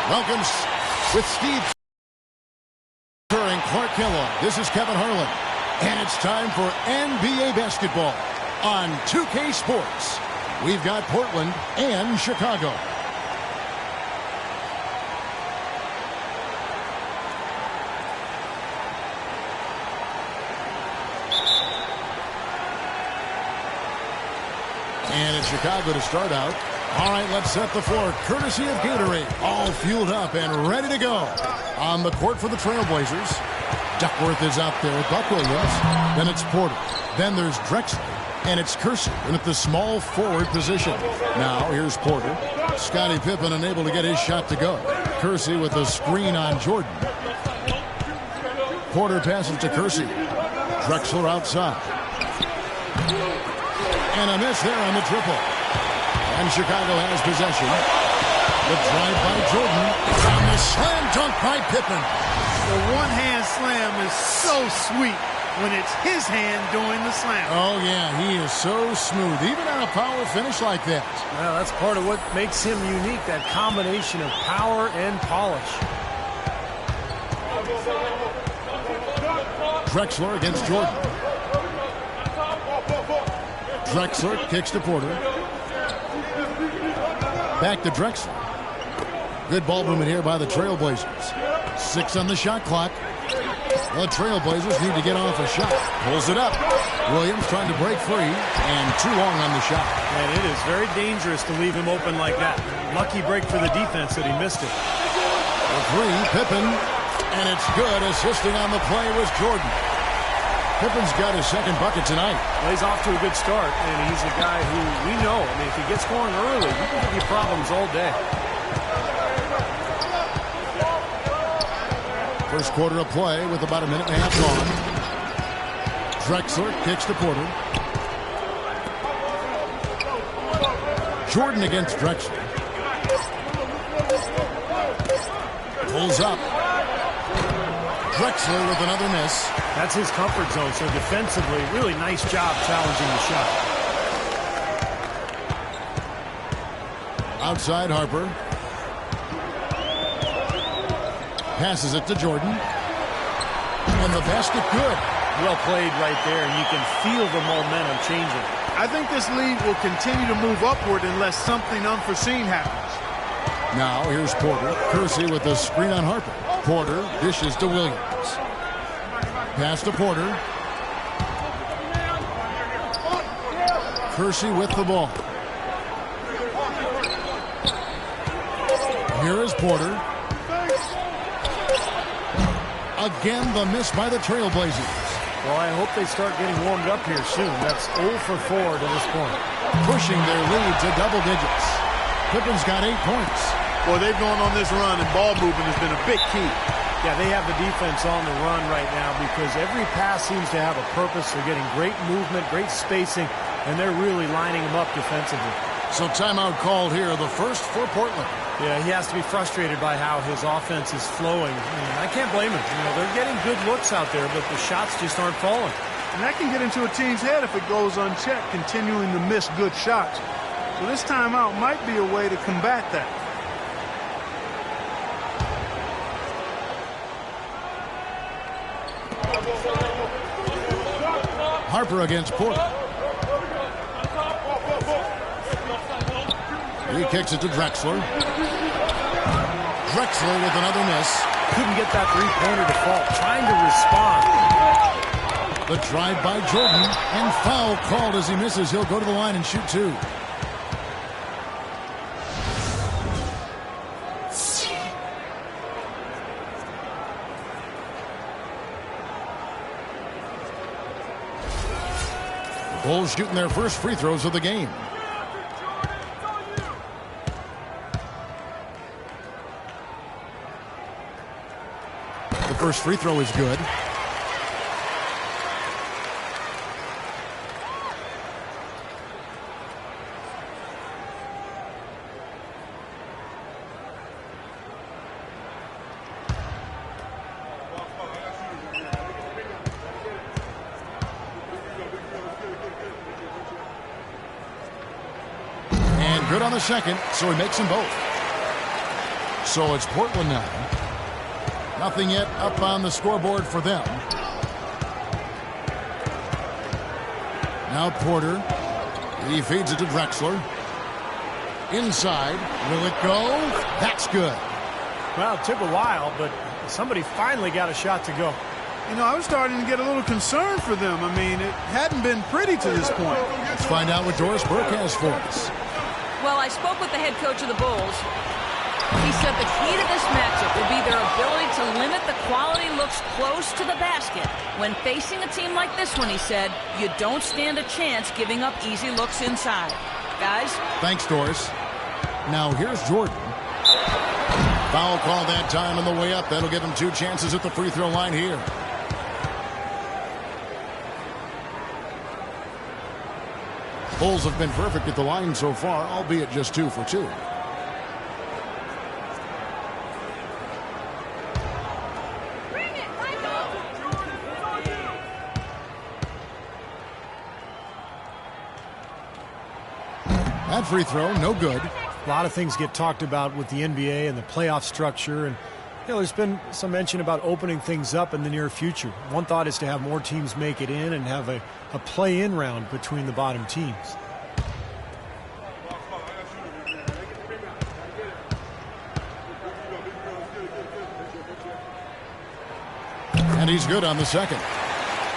Welcomes with Steve and Clark Kellogg. This is Kevin Harlan. And it's time for NBA basketball on 2K Sports. We've got Portland and Chicago. And it's Chicago to start out. All right, let's set the floor. Courtesy of Gatorade. All fueled up and ready to go. On the court for the Trailblazers. Duckworth is out there. Buck Williams. Then it's Porter. Then there's Drexler. And it's Kersey in at the small forward position. Now here's Porter. Scottie Pippen unable to get his shot to go. Kersey with a screen on Jordan. Porter passes to Kersey. Drexler outside. And a miss there on the triple. And Chicago has possession. The drive by Jordan. And the slam dunk by Pippen. The one-hand slam is so sweet when it's his hand doing the slam. Oh, yeah, he is so smooth, even on a power finish like that. Well, that's part of what makes him unique, that combination of power and polish. Drexler against Jordan. Drexler kicks to Porter. Back to Drexler. Good ball movement here by the Trailblazers. 6 on the shot clock. The Trailblazers need to get off a shot. Pulls it up. Williams trying to break free, and too long on the shot. And it is very dangerous to leave him open like that. Lucky break for the defense that he missed it. The three, Pippen, and it's good. Assisting on the play was Jordan. Pippen's got his second bucket tonight. Well, he's off to a good start, and he's a guy who we know, I mean, if he gets going early, he can give you problems all day. First quarter of play with about a minute and a half gone. Drexler kicks to Porter. Jordan against Drexler. Pulls up. Drexler with another miss. That's his comfort zone, so defensively, really nice job challenging the shot. Outside Harper. Passes it to Jordan. And the basket good. Well played right there, and you can feel the momentum changing. I think this lead will continue to move upward unless something unforeseen happens. Now here's Porter. Kersey with the screen on Harper. Porter dishes to Williams. Pass to Porter. Kersey with the ball. Here is Porter. Again, the miss by the Trailblazers. Well, I hope they start getting warmed up here soon. That's 0 for 4 to this point. Pushing their lead to double digits. Pippen's got 8 points. Boy, they've gone on this run, and ball movement has been a big key. Yeah, they have the defense on the run right now because every pass seems to have a purpose. They're getting great movement, great spacing, and they're really lining them up defensively. So timeout called here, the first for Portland. Yeah, he has to be frustrated by how his offense is flowing. I can't blame him. You know, they're getting good looks out there, but the shots just aren't falling. And that can get into a team's head if it goes unchecked, continuing to miss good shots. So this timeout might be a way to combat that. Harper against Porter. He kicks it to Drexler. Drexler with another miss. Couldn't get that three-pointer to fall. Trying to respond. The drive by Jordan, and foul called as he misses. He'll go to the line and shoot 2. The Bulls shooting their first free throws of the game. The first free throw is good. Good on the second, so he makes them both. So it's Portland now. Nothing yet up on the scoreboard for them. Now Porter. He feeds it to Drexler. Inside. Will it go? That's good. Well, it took a while, but somebody finally got a shot to go. You know, I was starting to get a little concerned for them. I mean, it hadn't been pretty to this point. Let's find out what Doris Burke has for us. Well, I spoke with the head coach of the Bulls. He said the key to this matchup will be their ability to limit the quality looks close to the basket. When facing a team like this one, he said, you don't stand a chance giving up easy looks inside. Guys? Thanks, Doris. Now here's Jordan. Foul call that time on the way up. That'll give him 2 chances at the free throw line here. Bulls have been perfect at the line so far, albeit just 2 for 2. That free throw, no good. A lot of things get talked about with the NBA and the playoff structure, and there's been some mention about opening things up in the near future. One thought is to have more teams make it in and have a play-in round between the bottom teams. And he's good on the second.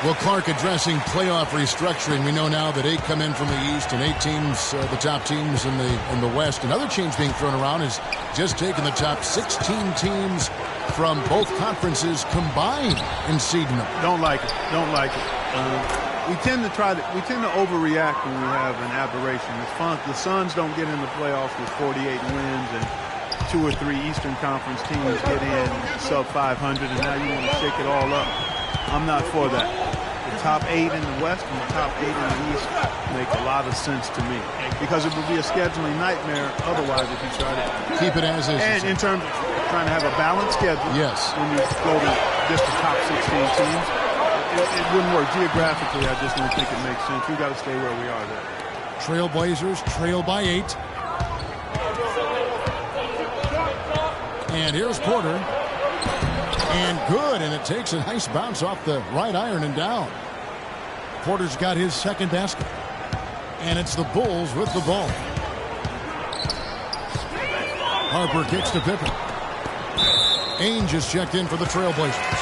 Well, Clark addressing playoff restructuring. We know now that 8 come in from the East and 8 teams, the top teams in the West. Another change being thrown around is just taking the top 16 teams from both conferences combined and seeding them. Don't like it. Don't like it. We tend to overreact when we have an aberration. It's fun. The Suns don't get in the playoffs with 48 wins, and 2 or 3 Eastern Conference teams get in sub 500, and now you want to shake it all up. I'm not for that. The top 8 in the West and the top 8 in the East make a lot of sense to me, because it would be a scheduling nightmare otherwise if you try to keep it as is. And in terms of trying to have a balanced schedule, yes, when you go to just the top 16 teams, it wouldn't work geographically. I just don't think it makes sense. We've got to stay where we are there. Trailblazers trail by 8. And here's Porter. And good, and it takes a nice bounce off the right iron and down. Porter's got his second basket. And it's the Bulls with the ball. Harper kicks to Pippen. Ainge is checked in for the Trailblazers.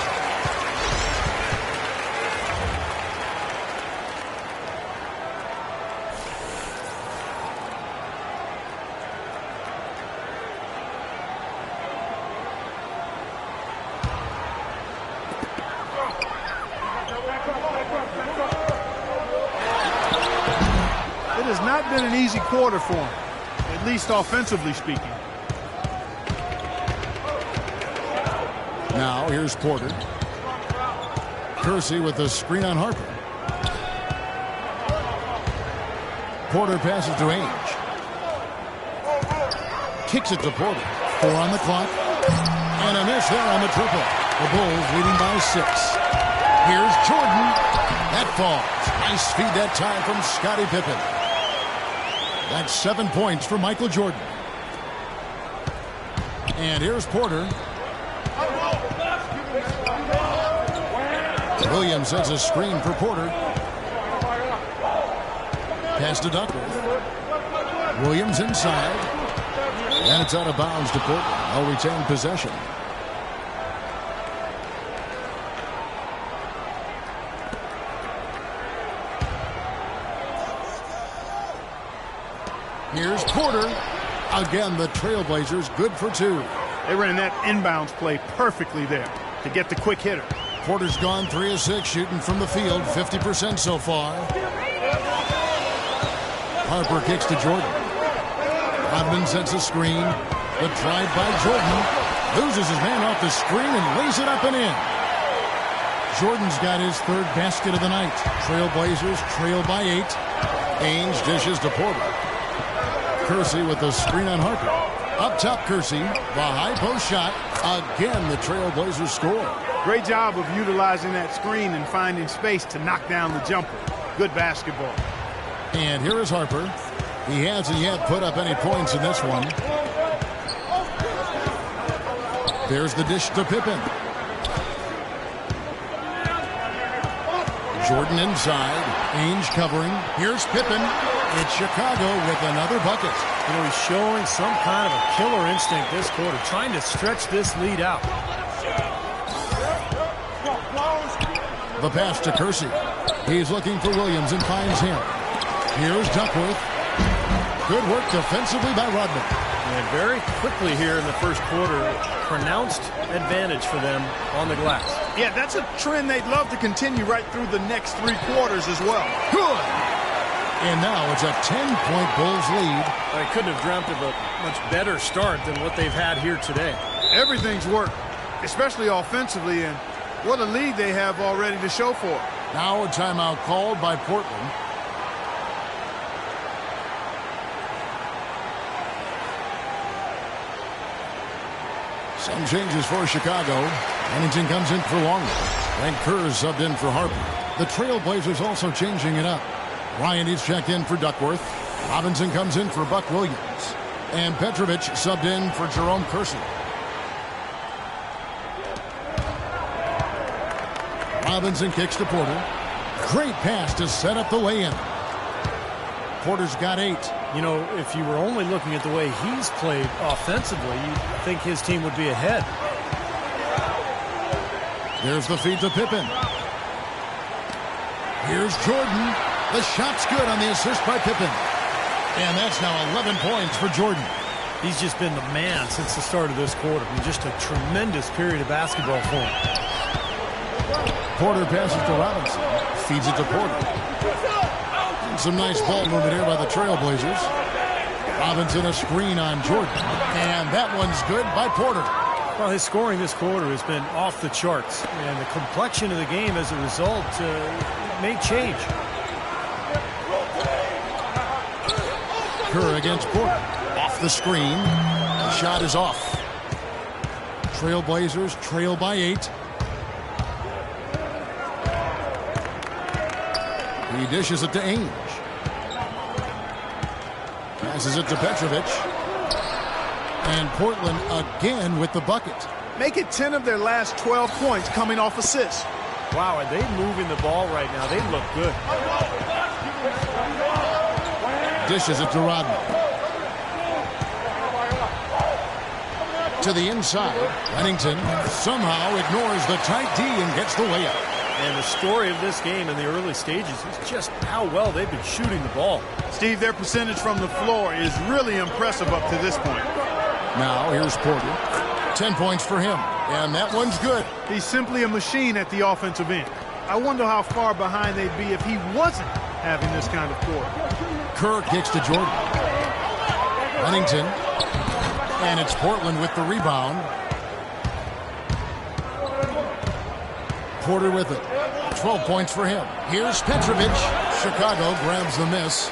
Been an easy quarter for him, at least offensively speaking. Now here's Porter. Kersey with the screen on Harper. Porter passes to Ainge. Kicks it to Porter. 4 on the clock. And a miss there on the triple. The Bulls leading by 6. Here's Jordan. That falls. Nice feed that time from Scottie Pippen. That's 7 points for Michael Jordan. And here's Porter. Williams sets a screen for Porter. Pass to Duckworth. Williams inside. And it's out of bounds to Portland. They'll retain possession. Here's Porter. Again, the Trailblazers good for 2. They ran that inbounds play perfectly there to get the quick hitter. Porter's gone 3 of 6 shooting from the field, 50% so far. Harper kicks to Jordan. Rodman sets a screen. The drive by Jordan. Loses his man off the screen and lays it up and in. Jordan's got his 3rd basket of the night. Trailblazers trail by 8. Ainge dishes to Porter. Kersey with the screen on Harper. Up top, Kersey. The high post shot. Again, the Trailblazers score. Great job of utilizing that screen and finding space to knock down the jumper. Good basketball. And here is Harper. He hasn't yet put up any points in this one. There's the dish to Pippen. Jordan inside. Ainge covering. Here's Pippen. It's Chicago with another bucket. You know, he's showing some kind of a killer instinct this quarter, trying to stretch this lead out. The pass to Kersey. He's looking for Williams and finds him. Here's Duckworth. Good work defensively by Rodman. And very quickly here in the first quarter, pronounced advantage for them on the glass. Yeah, that's a trend they'd love to continue right through the next 3 quarters as well. Good. And now it's a 10-point Bulls lead. I couldn't have dreamt of a much better start than what they've had here today. Everything's worked, especially offensively, and what a lead they have already to show for it. Now a timeout called by Portland. Some changes for Chicago. Pennington comes in for Longley. And Kerr subbed in for Harper. The Trailblazers also changing it up. Ryan is checked in for Duckworth. Robinson comes in for Buck Williams. And Petrovic subbed in for Jerome Kersey. Robinson kicks to Porter. Great pass to set up the lay-in. Porter's got 8. You know, if you were only looking at the way he's played offensively, you'd think his team would be ahead. There's the feed to Pippen. Here's Jordan. The shot's good on the assist by Pippen. And that's now 11 points for Jordan. He's just been the man since the start of this quarter. I mean, just a tremendous period of basketball for him. Porter passes to Robinson. Feeds it to Porter. And some nice ball movement here by the Trailblazers. Robinson a screen on Jordan. And that one's good by Porter. Well, his scoring this quarter has been off the charts. And the complexion of the game as a result may change. Kerr against Porter. Off the screen. The shot is off. Trailblazers trail by 8. He dishes it to Ainge. Passes it to Petrovic. And Portland again with the bucket. Make it 10 of their last 12 points coming off assists. Wow, are they moving the ball right now? They look good. Dishes it to Rodman. To the inside. Pennington somehow ignores the tight D and gets the layup. And the story of this game in the early stages is just how well they've been shooting the ball. Steve, their percentage from the floor is really impressive up to this point. Now here's Porter. 10 points for him. And that one's good. He's simply a machine at the offensive end. I wonder how far behind they'd be if he wasn't having this kind of quarter. Kerr kicks to Jordan. Pennington. And it's Portland with the rebound. Porter with it. 12 points for him. Here's Petrovic. Chicago grabs the miss.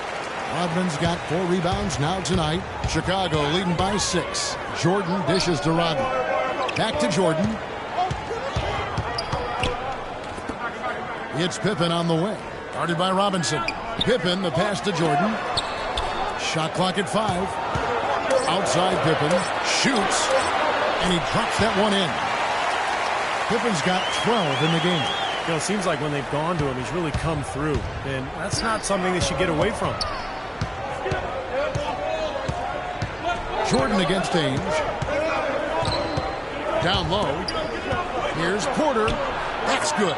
Rodman's got 4 rebounds now tonight. Chicago leading by 6. Jordan dishes to Rodman. Back to Jordan. It's Pippen on the wing. Guarded by Robinson. Pippen, the pass to Jordan. Shot clock at 5. Outside Pippen. Shoots. And he drops that one in. Pippen's got 12 in the game. You know, it seems like when they've gone to him, he's really come through. And that's not something they should get away from. Jordan against Ainge. Down low. Here's Porter. That's good.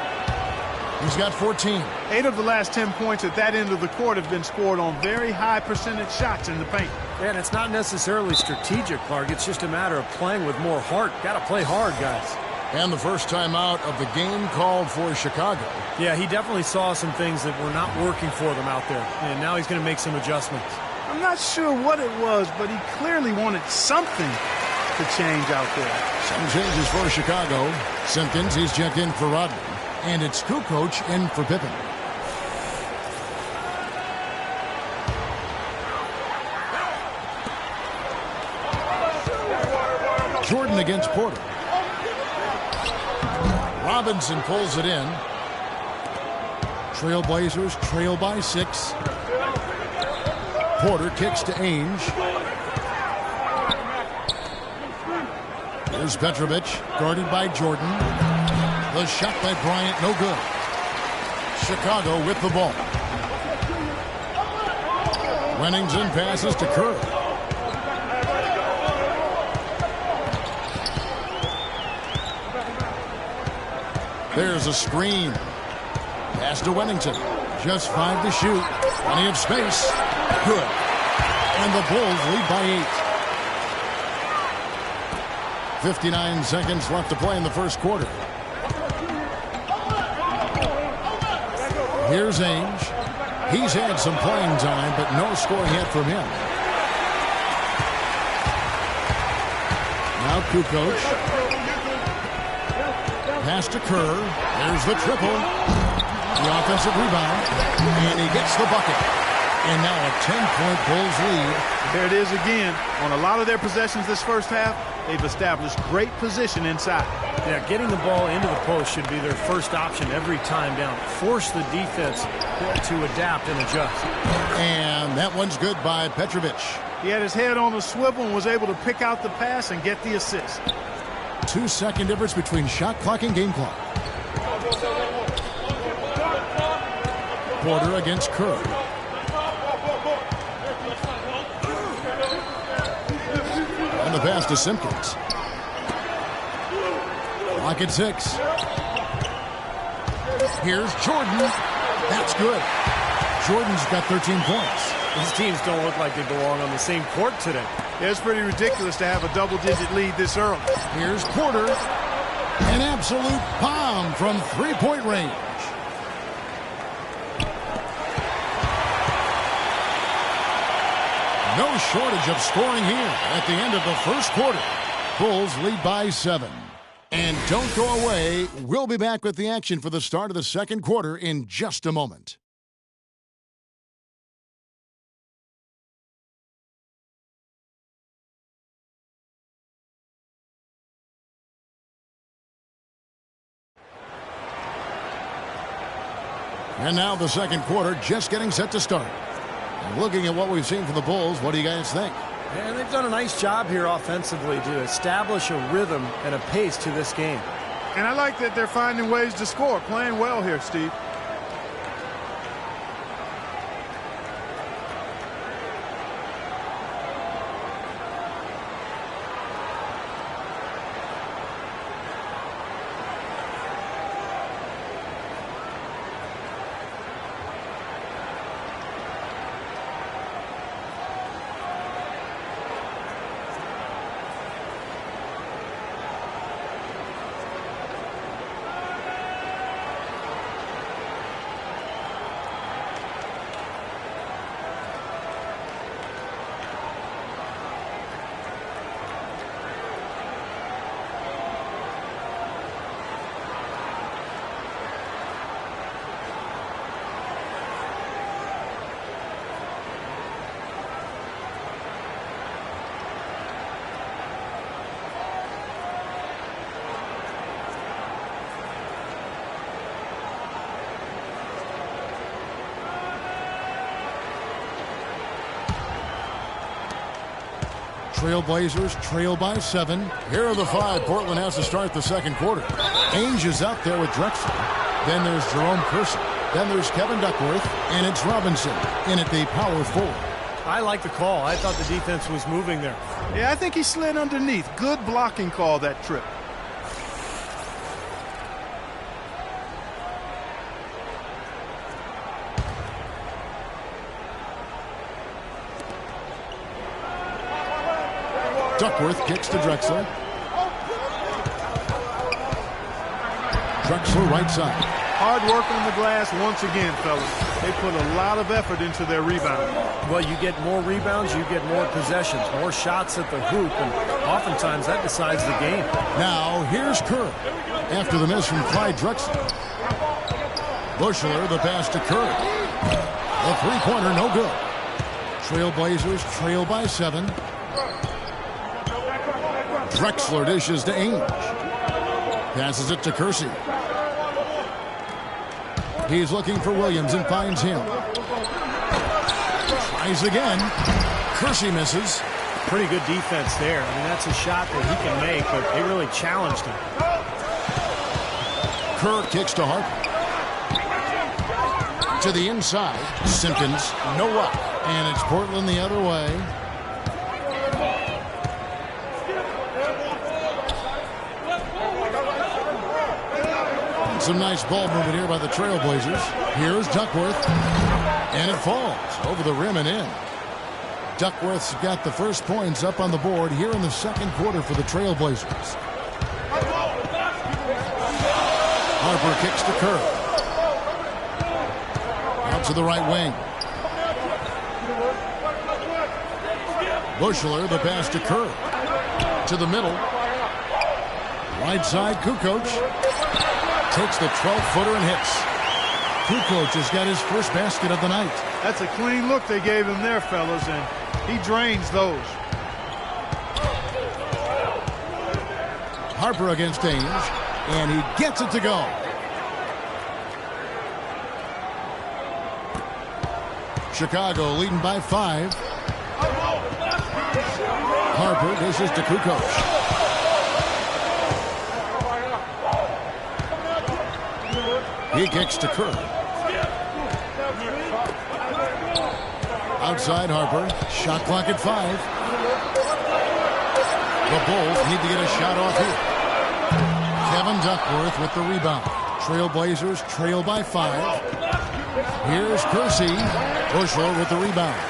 He's got 14. 8 of the last 10 points at that end of the court have been scored on very high percentage shots in the paint. And it's not necessarily strategic, Clark. It's just a matter of playing with more heart. Got to play hard, guys. And the first time out of the game called for Chicago. Yeah, he definitely saw some things that were not working for them out there. And now he's going to make some adjustments. I'm not sure what it was, but he clearly wanted something to change out there. Some changes for Chicago. Simpkins, he's checked in for Rodman. And it's Kukoc in for Pippen. Jordan against Porter. Robinson pulls it in. Trailblazers trail by 6. Porter kicks to Ainge. Here's Petrovic, guarded by Jordan. The shot by Bryant, no good. Chicago with the ball. Wennington passes to Kerr. There's a screen. Pass to Wennington. Just 5 to shoot. Plenty of space. Good. And the Bulls lead by 8. 59 seconds left to play in the first quarter. Here's Ainge. He's had some playing time, but no scoring yet from him. Now Kukoc. Pass to Kerr. There's the triple. The offensive rebound. And he gets the bucket. And now a 10-point Bulls lead. There it is again. On a lot of their possessions this first half, they've established great position inside. Yeah, getting the ball into the post should be their first option every time down. Force the defense to adapt and adjust. And that one's good by Petrovic. He had his head on a swivel and was able to pick out the pass and get the assist. 2-second difference between shot clock and game clock. Porter against Kerr. And the pass to Simpkins. Clock at 6. Here's Jordan. That's good. Jordan's got 13 points. These teams don't look like they belong on the same court today. Yeah, it's pretty ridiculous to have a double-digit lead this early. Here's Porter. An absolute bomb from three-point range. No shortage of scoring here at the end of the first quarter. Bulls lead by 7. And don't go away. We'll be back with the action for the start of the second quarter in just a moment. And now the second quarter just getting set to start. And looking at what we've seen from the Bulls, what do you guys think? Yeah, they've done a nice job here offensively to establish a rhythm and a pace to this game. And I like that they're finding ways to score. Playing well here, Steve. Trailblazers trail by 7. Here are the 5 Portland has to start the second quarter. Ainge is out there with Drexler. Then there's Jerome Kersey. Then there's Kevin Duckworth. And it's Robinson in at the power forward. I like the call. I thought the defense was moving there. Yeah, I think he slid underneath. Good blocking call that trip. Duckworth kicks to Drexler. Drexler right side. Hard work on the glass once again, fellas. They put a lot of effort into their rebound. Well, you get more rebounds, you get more possessions, more shots at the hoop, and oftentimes that decides the game. Now, here's Kerr. After the miss from Clyde Drexler. Bushler, the pass to Kerr. The three-pointer, no good. Trailblazers trail by 7. Drexler dishes to Ainge. Passes it to Kersey. He's looking for Williams and finds him. Tries again. Kersey misses. Pretty good defense there. I mean, that's a shot that he can make, but they really challenged him. Kerr kicks to Harper. To the inside. Simpkins, no up. And it's Portland the other way. Some nice ball movement here by the Trailblazers. Here's Duckworth. And it falls over the rim and in. Duckworth's got the first points up on the board here in the second quarter for the Trailblazers. Harper kicks to Kerr. Out to the right wing. Bushler, the pass to Kerr. To the middle. Right side, Kukoc. Takes the 12-footer and hits. Kukoc has got his first basket of the night. That's a clean look they gave him there, fellas, and he drains those. Harper against Ainge, and he gets it to go. Chicago leading by 5. Harper dishes to Kukoc. He kicks to Kerr. Outside Harper. Shot clock at 5. The Bulls need to get a shot off here. Kevin Duckworth with the rebound. Trailblazers trail by 5. Here's Kersey. Bushler with the rebound.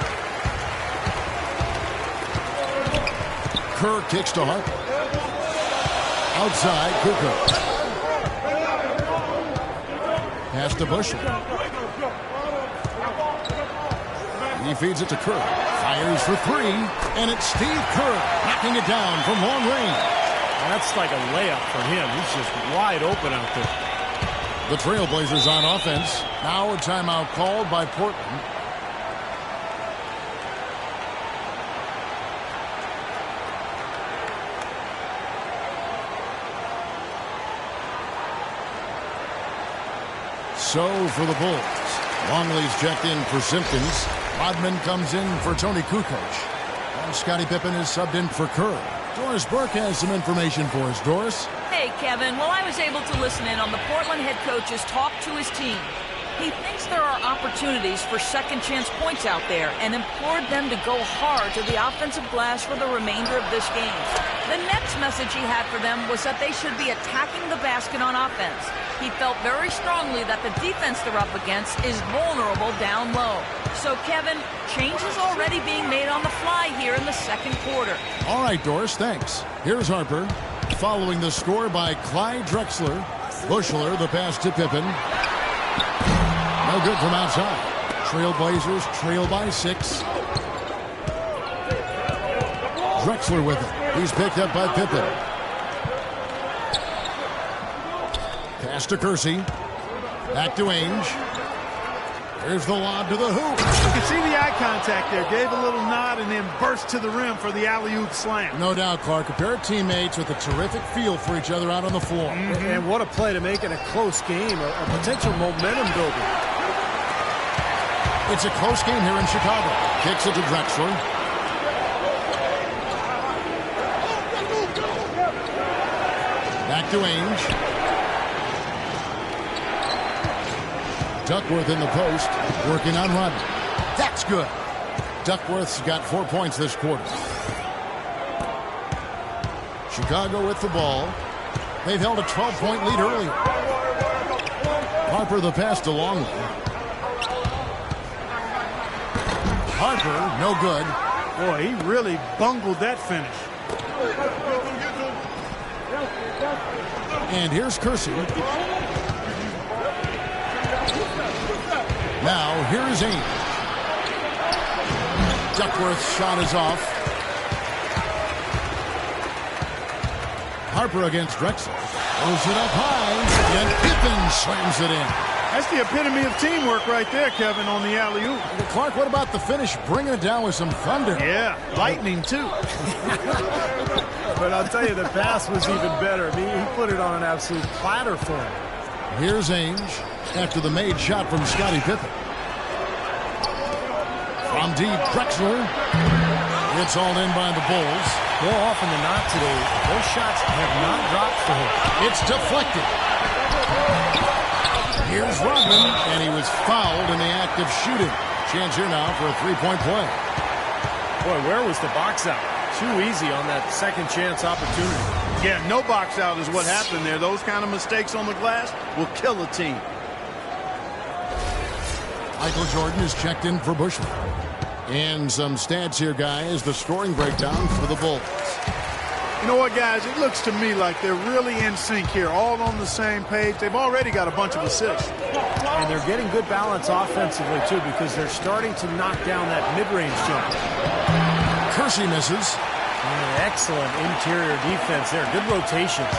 Kerr kicks to Harper. Outside Kukoc. Pass to Bushler. He feeds it to Kerr. Fires for 3. And it's Steve Kerr knocking it down from long range. That's like a layup for him. He's just wide open out there. The Trailblazers on offense. Now a timeout called by Portland. So for the Bulls, Longley's checked in for Simpkins. Rodman comes in for Tony Kukoc. And Scottie Pippen is subbed in for Kerr. Doris Burke has some information for us. Doris? Hey, Kevin. Well, I was able to listen in on the Portland head coach's talk to his team. He thinks there are opportunities for second-chance points out there and implored them to go hard to the offensive glass for the remainder of this game. The next message he had for them was that they should be attacking the basket on offense. He felt very strongly that the defense they're up against is vulnerable down low. So, Kevin, change is already being made on the fly here in the second quarter. All right, Doris, thanks. Here's Harper, following the score by Clyde Drexler. Bushler, the pass to Pippen. No good from outside. Trailblazers trail by 6. Drexler with it. He's picked up by Pippen. Pass to Kersey. Back to Ainge. Here's the lob to the hoop. You can see the eye contact there. Gave a little nod and then burst to the rim for the alley-oop slam. No doubt, Clark. A pair of teammates with a terrific feel for each other out on the floor. And what a play to make it a close game, a potential momentum builder. It's a close game here in Chicago. Kicks it to Drexler. Back to Ainge. Duckworth in the post, working on Rodman. That's good. Duckworth's got 4 points this quarter. Chicago with the ball. They've held a 12-point lead earlier. Harper the pass to Longley. Harper, no good. Boy, he really bungled that finish. And here's Kersey. Now, here is Ainge. Duckworth's shot is off. Harper against Drexler. Throws it up high. And Pippen slams it in. That's the epitome of teamwork right there, Kevin, on the alley-oop. Clark, what about the finish? Bringing it down with some thunder. Yeah, lightning, too. But I'll tell you, the pass was even better. I mean, he put it on an absolute platter for him. Here's Ainge after the made shot from Scottie Pippen. From deep, Drexler. It's all in by the Bulls. More often than not today, those shots have not dropped for him. It's deflected. Here's Rodman, and he was fouled in the act of shooting. Chance here now for a three-point play. Boy, where was the box out? Too easy on that second chance opportunity. Yeah, no box out is what happened there. Those kind of mistakes on the glass will kill a team. Michael Jordan is checked in for Bushman. And some stats here, guys. The scoring breakdown for the Bulls. You know what, guys? It looks to me like they're really in sync here, all on the same page. They've already got a bunch of assists. And they're getting good balance offensively, too, because they're starting to knock down that mid-range jumper. Kersey misses. Excellent interior defense there. Good rotations.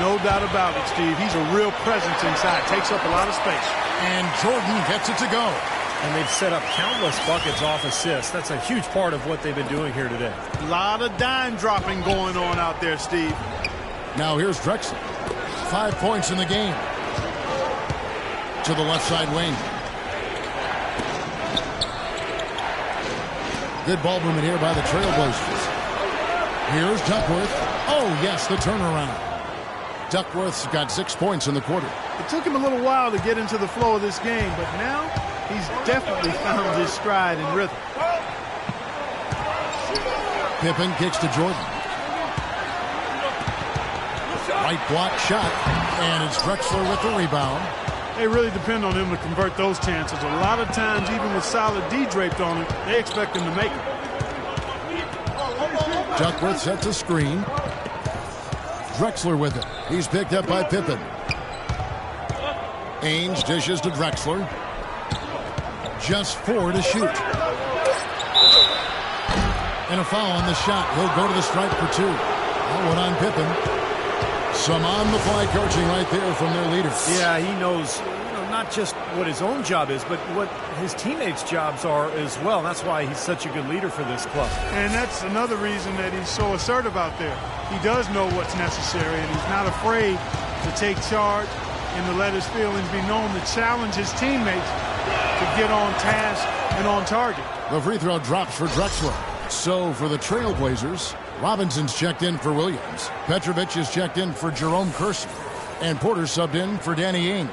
No doubt about it, Steve. He's a real presence inside. Takes up a lot of space. And Jordan gets it to go. And they've set up countless buckets off assists. That's a huge part of what they've been doing here today. A lot of dime dropping going on out there, Steve. Now here's Drexler. 5 points in the game. To the left side wing. Good ball movement here by the Trailblazers. Here's Duckworth. Oh, yes, the turnaround. Duckworth's got 6 points in the quarter. It took him a little while to get into the flow of this game, but now he's definitely found his stride and rhythm. Pippen kicks to Jordan. Right block shot, and it's Drexler with the rebound. They really depend on him to convert those chances. A lot of times, even with solid D draped on him, they expect him to make it. Duckworth sets a screen. Drexler with it. He's picked up by Pippen. Ainge dishes to Drexler. Just 4 to shoot. And a foul on the shot. He'll go to the stripe for 2. That one on Pippen. Some on-the-fly coaching right there from their leader. Yeah, he knows not just what his own job is, but what his teammates' jobs are as well. That's why he's such a good leader for this club. And that's another reason that he's so assertive out there. He does know what's necessary, and he's not afraid to take charge and to let his feelings be known, to challenge his teammates to get on task and on target. The free throw drops for Drexler. So for the Trailblazers, Robinson's checked in for Williams. Petrovic is checked in for Jerome Kersey. And Porter subbed in for Danny Ainge.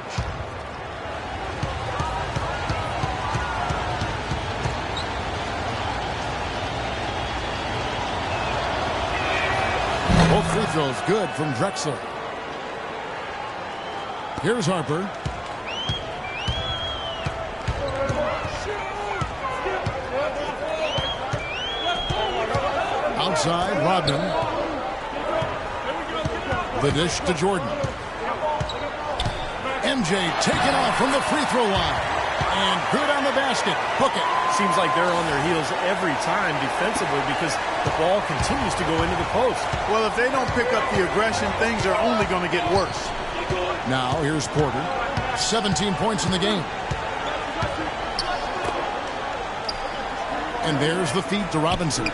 Both free throws good from Drexler. Here's Harper. Outside, Rodman. The dish to Jordan. MJ taken off from the free throw line. And good on the basket. Hook it. Seems like they're on their heels every time defensively because the ball continues to go into the post. Well, if they don't pick up the aggression, things are only going to get worse. Now, here's Porter. 17 points in the game. And there's the feed to Robinson.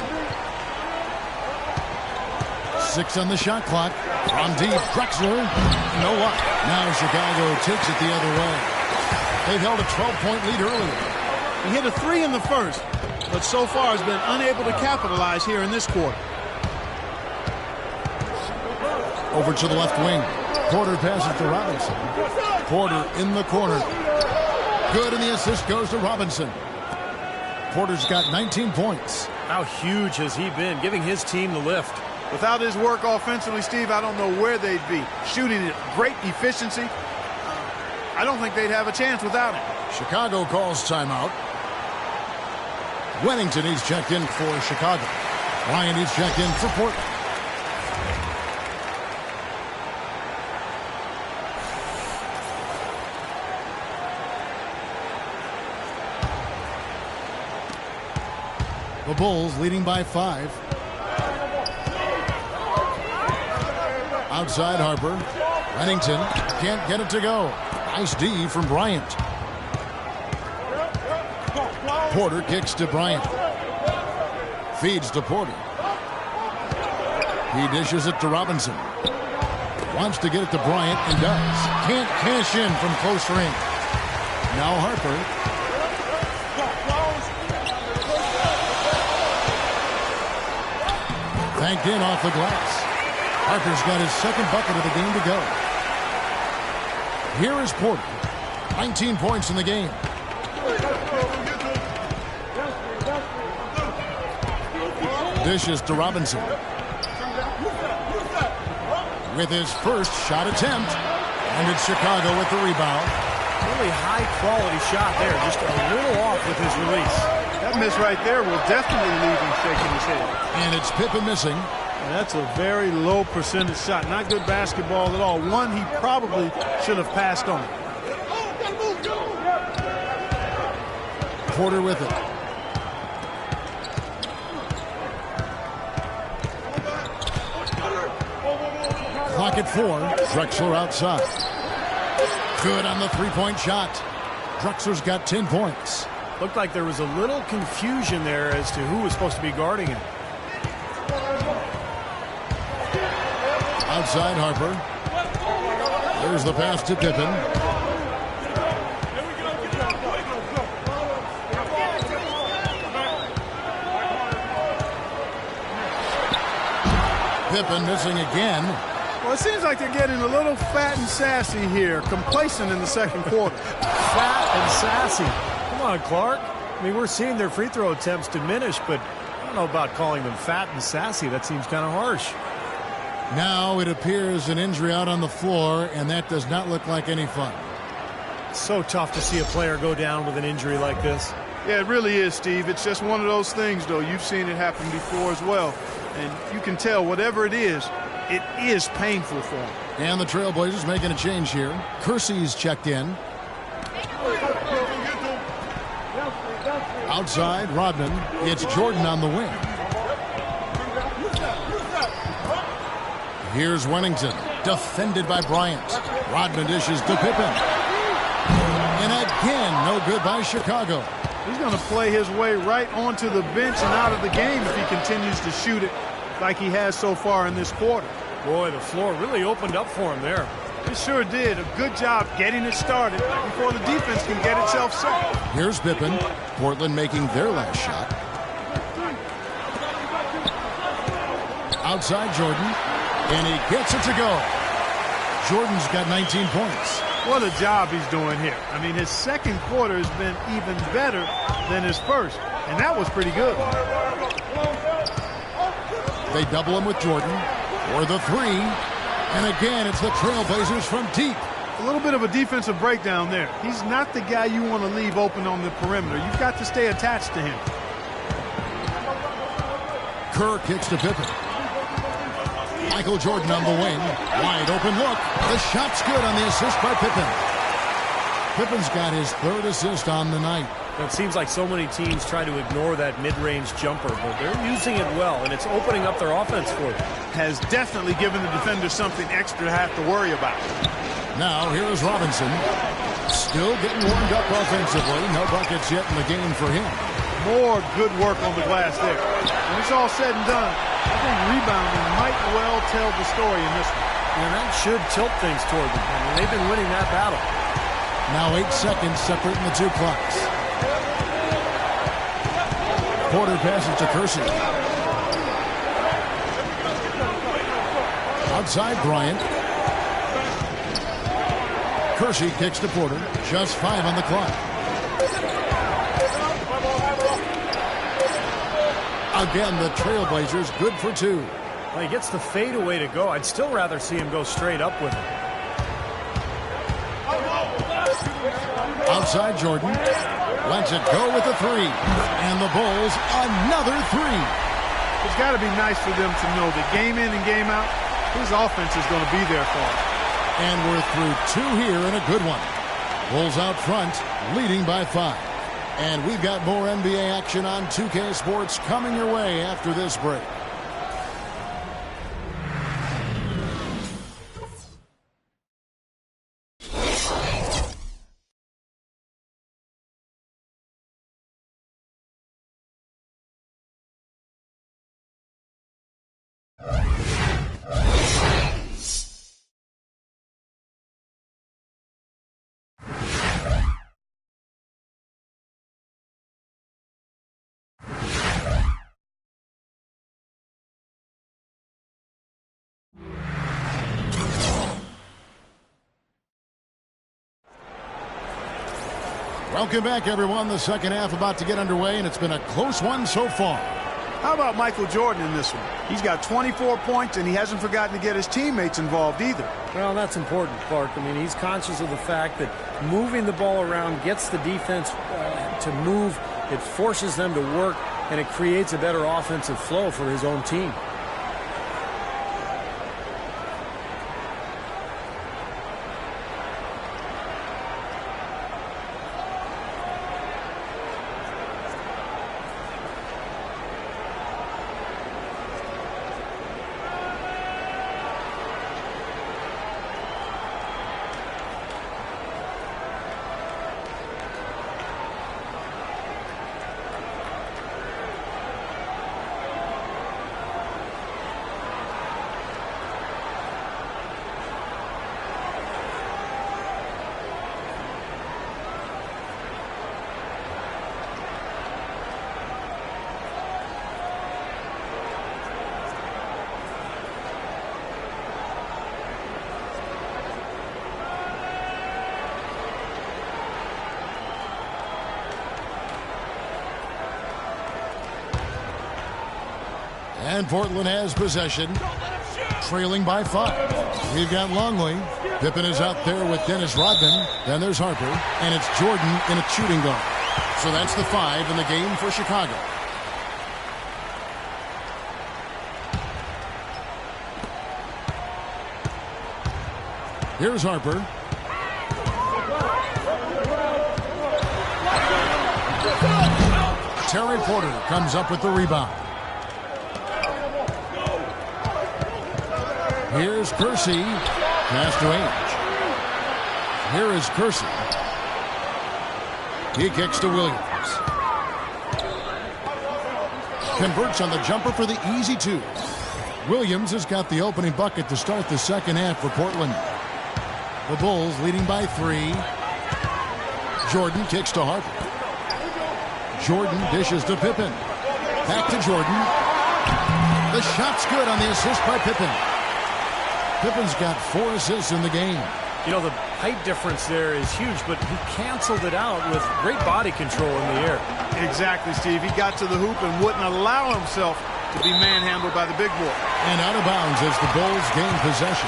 6 on the shot clock. From deep, Drexler. No luck. Now Chicago takes it the other way. They've held a 12-point lead earlier. He hit a 3 in the first, but so far has been unable to capitalize here in this quarter. Over to the left wing. Porter passes to Robinson. Porter in the corner. Good, and the assist goes to Robinson. Porter's got 19 points. How huge has he been, giving his team the lift? Without his work offensively, Steve, I don't know where they'd be. Shooting at great efficiency. I don't think they'd have a chance without him. Chicago calls timeout. Wennington, he's checked in for Chicago. Ryan, he's checked in for Portland. The Bulls leading by 5. Outside Harper. Wennington can't get it to go. Nice D from Bryant. Porter kicks to Bryant. Feeds to Porter. He dishes it to Robinson. Wants to get it to Bryant and does. Can't cash in from close range. Now Harper. Banked in off the glass. Parker's got his second bucket of the game to go. Here is Porter. 19 points in the game. Dishes to Robinson. With his first shot attempt. And it's Chicago with the rebound. Really high-quality shot there. Just a little off with his release. That miss right there will definitely leave him shaking his head. And it's Pippen missing. And that's a very low percentage shot. Not good basketball at all. One he probably should have passed on. Porter with it. Clock at 4. Drexler outside. Good on the three-point shot. Drexler's got 10 points. Looked like there was a little confusion there as to who was supposed to be guarding him. Outside Harper. There's the pass to Pippen. Pippen missing again. Well, it seems like they're getting a little fat and sassy here. Complacent in the second quarter. Fat and sassy. Come on, Clark. I mean, we're seeing their free throw attempts diminish, but I don't know about calling them fat and sassy. That seems kind of harsh. Now it appears an injury out on the floor, and that does not look like any fun. So tough to see a player go down with an injury like this. Yeah, it really is, Steve. It's just one of those things, though. You've seen it happen before as well. And you can tell whatever it is painful for him. And the Trailblazers making a change here. Kersey's checked in. Outside, Rodman. It's Jordan on the wing. Here's Wennington. Defended by Bryant. Rodman dishes to Pippen. And again, no good by Chicago. He's going to play his way right onto the bench and out of the game if he continues to shoot it like he has so far in this quarter. Boy, the floor really opened up for him there. It sure did. A good job getting it started before the defense can get itself set. Here's Pippen. Portland making their last shot. Outside Jordan. And he gets it to go. Jordan's got 19 points. What a job he's doing here. I mean, his second quarter has been even better than his first. And that was pretty good. They double him with Jordan for the three. And again, it's the Trailblazers from deep. A little bit of a defensive breakdown there. He's not the guy you want to leave open on the perimeter. You've got to stay attached to him. Kerr kicks to Pippen. Michael Jordan on the wing. Wide open look. The shot's good on the assist by Pippen. Pippen's got his third assist on the night. It seems like so many teams try to ignore that mid-range jumper, but they're using it well, and it's opening up their offense for them. Has definitely given the defender something extra to have to worry about. Now, here is Robinson. Still getting warmed up offensively. No buckets yet in the game for him. More good work on the glass there. When it's all said and done, I think rebounding might well tell the story in this one. And that should tilt things toward them. I mean, they've been winning that battle. Now 8 seconds separating the two clocks. Porter passes to Kersey. Outside Bryant. Kersey kicks to Porter. Just 5 on the clock. Again, the Trailblazers good for 2. Well, he gets the fadeaway to go. I'd still rather see him go straight up with it. Outside Jordan. Lets it go with the 3. And the Bulls, another 3. It's got to be nice for them to know that game in and game out, his offense is going to be there for him. And we're through 2 here and a good one. Bulls out front, leading by 5. And we've got more NBA action on 2K Sports coming your way after this break. Welcome back, everyone. The second half about to get underway, and it's been a close one so far. How about Michael Jordan in this one? He's got 24 points, and he hasn't forgotten to get his teammates involved either. Well, that's important, Clark. I mean, he's conscious of the fact that moving the ball around gets the defense to move. It forces them to work, and it creates a better offensive flow for his own team. And Portland has possession, trailing by 5. We've got Longley. Pippen is out there with Dennis Rodman. Then there's Harper, and it's Jordan in a shooting guard. So that's the 5 in the game for Chicago. Here's Harper. Terry Porter comes up with the rebound. Here's Kersey. Pass to Ainge. Here is Kersey. He kicks to Williams. Converts on the jumper for the easy 2. Williams has got the opening bucket to start the second half for Portland. The Bulls leading by 3. Jordan kicks to Harper. Jordan dishes to Pippen. Back to Jordan. The shot's good on the assist by Pippen. Pippen's got 4 assists in the game. You know, the height difference there is huge, but he canceled it out with great body control in the air. Exactly, Steve. He got to the hoop and wouldn't allow himself to be manhandled by the big boy. And out of bounds as the Bulls gain possession.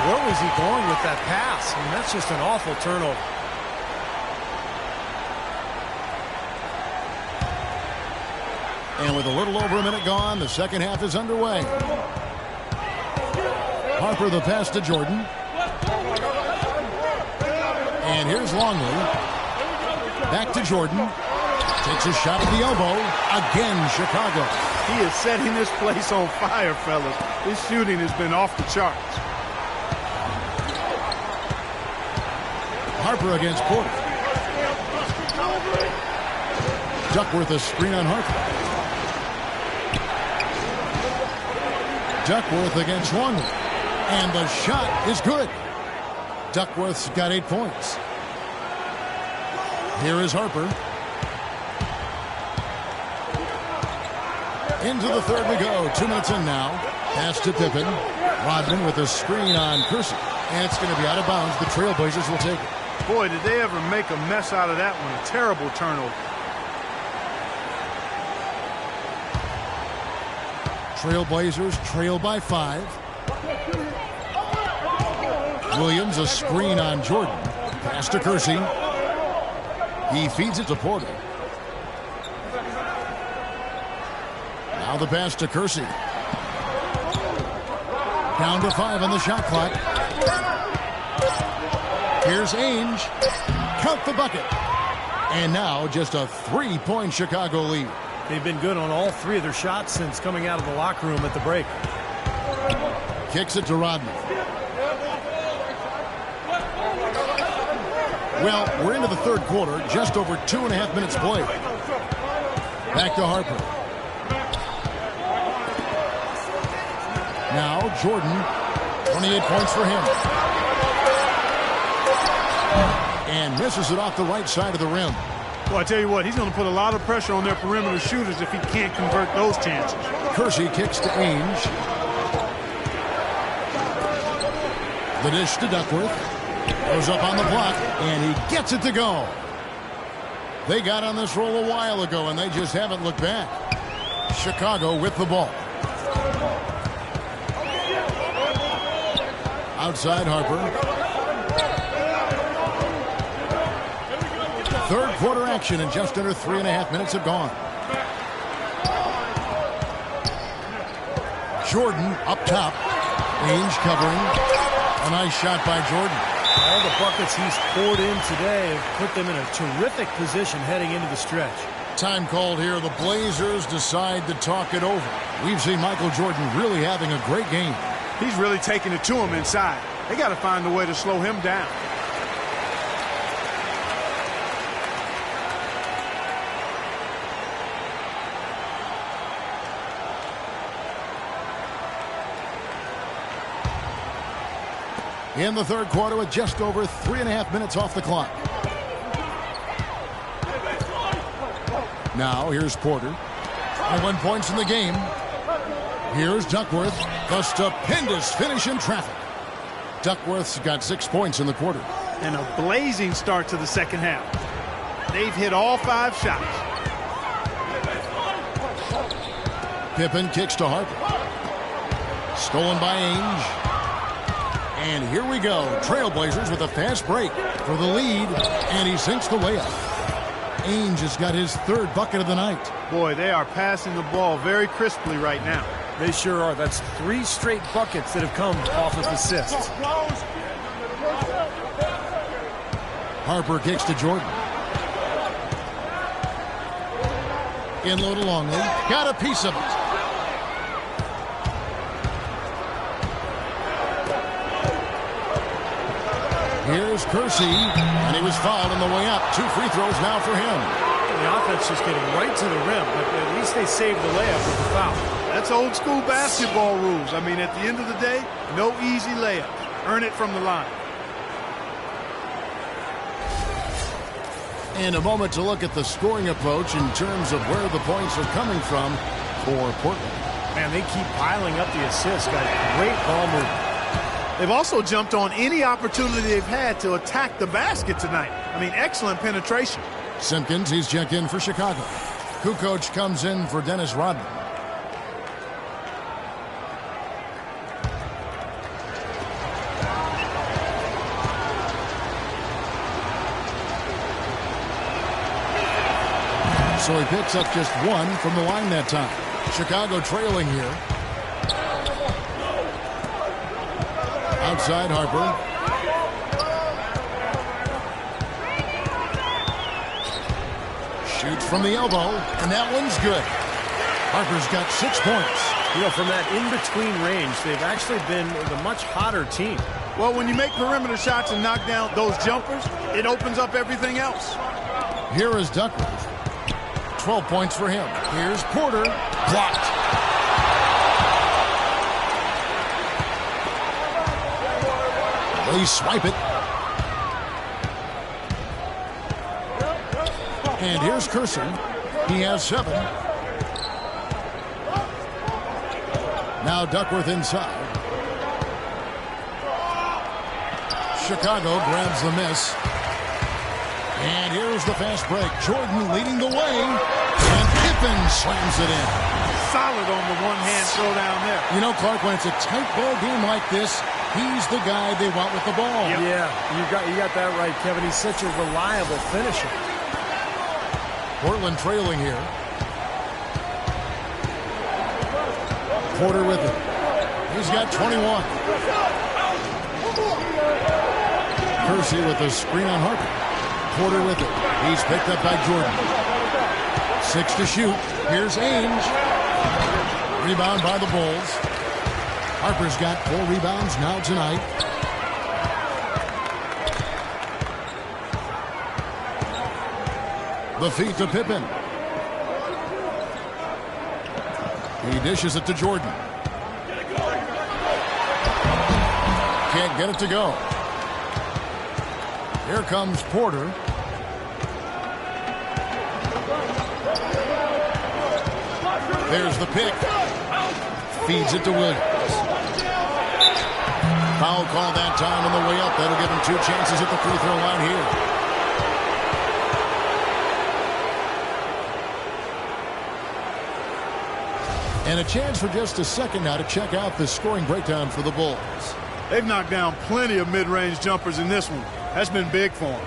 Where was he going with that pass? I mean, that's just an awful turnover. And with a little over a minute gone, the second half is underway. Harper the pass to Jordan. And here's Longley. Back to Jordan. Takes a shot at the elbow. Again, Chicago. He is setting this place on fire, fellas. His shooting has been off the charts. Harper against Porter. Duckworth a screen on Harper. Duckworth against Longley. And the shot is good. Duckworth's got 8 points. Here is Harper. Into the third we go. 2 minutes in now. Pass to Pippen. Rodman with a screen on Kersey. And it's going to be out of bounds. The Trailblazers will take it. Boy, did they ever make a mess out of that one. A terrible turnover. Trailblazers trail by 5. Williams a screen on Jordan. Pass to Kersey. He feeds it to Porter. Now the pass to Kersey. Down to 5 on the shot clock. Here's Ainge. Count the bucket. And now just a 3-point Chicago lead. They've been good on all 3 of their shots since coming out of the locker room at the break. Kicks it to Rodman. Well, we're into the third quarter, just over 2.5 minutes played. Back to Harper. Now Jordan, 28 points for him. And misses it off the right side of the rim. Well, I tell you what, he's going to put a lot of pressure on their perimeter shooters if he can't convert those chances. Kersey kicks to Ainge. The dish to Duckworth. Goes up on the block, and he gets it to go. They got on this roll a while ago, and they just haven't looked back. Chicago with the ball. Outside Harper. Third quarter action, and just under 3.5 minutes have gone. Jordan up top. Ainge covering. A nice shot by Jordan. All the buckets he's poured in today have put them in a terrific position heading into the stretch. Time called here. The Blazers decide to talk it over. We've seen Michael Jordan really having a great game. He's really taking it to him inside. They got to find a way to slow him down. In the third quarter with just over 3.5 minutes off the clock. Now here's Porter. 21 points in the game. Here's Duckworth. The stupendous finish in traffic. Duckworth's got 6 points in the quarter. And a blazing start to the second half. They've hit all 5 shots. Pippen kicks to Harper. Stolen by Ainge. And here we go. Trailblazers with a fast break for the lead. And he sinks the layup. Ainge has got his 3rd bucket of the night. Boy, they are passing the ball very crisply right now. They sure are. That's 3 straight buckets that have come off of assists. Harper kicks to Jordan. Inload to Longley. Got a piece of it. Here's Kersey, and he was fouled on the way up. 2 free throws now for him. The offense just getting right to the rim, but at least they saved the layup with the foul. That's old school basketball rules. I mean, at the end of the day, no easy layup. Earn it from the line. And a moment to look at the scoring approach in terms of where the points are coming from for Portland. Man, they keep piling up the assists. Got great ball movement. They've also jumped on any opportunity they've had to attack the basket tonight. I mean, excellent penetration. Simpkins, he's checked in for Chicago. Kukoc comes in for Dennis Rodman. So he picks up just 1 from the line that time. Chicago trailing here. Outside Harper. Shoots from the elbow, and that one's good. Harper's got 6 points. You know, from that in-between range, they've actually been the much hotter team. Well, when you make perimeter shots and knock down those jumpers, it opens up everything else. Here is Duckworth. 12 points for him. Here's Porter. Blocked. They swipe it. And here's Kersey. He has 7. Now Duckworth inside. Chicago grabs the miss. And here's the fast break. Jordan leading the way. And Pippen slams it in. Solid on the one-hand throw down there. You know, Clark, when it's a tight ball game like this, he's the guy they want with the ball. Yep. Yeah, you got that right, Kevin. He's such a reliable finisher. Portland trailing here. Porter with it. He's got 21. Kersey with the screen on Harper. Porter with it. He's picked up by Jordan. 6 to shoot. Here's Ainge. Rebound by the Bulls. Harper's got 4 rebounds now tonight. The feed to Pippen. He dishes it to Jordan. Can't get it to go. Here comes Porter. There's the pick. Feeds it to Williams. Foul call that time on the way up. That'll give him 2 chances at the free throw line here. And a chance for just a second now to check out the scoring breakdown for the Bulls. They've knocked down plenty of mid-range jumpers in this one. That's been big for them.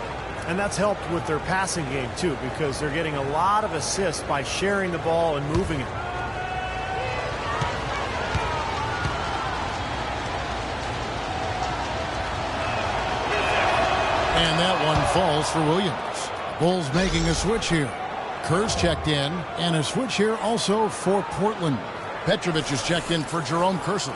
And that's helped with their passing game, too, because they're getting a lot of assists by sharing the ball and moving it. And that one falls for Williams. Bulls making a switch here. Kerr's checked in, and a switch here also for Portland. Petrovic is checked in for Jerome Kersel.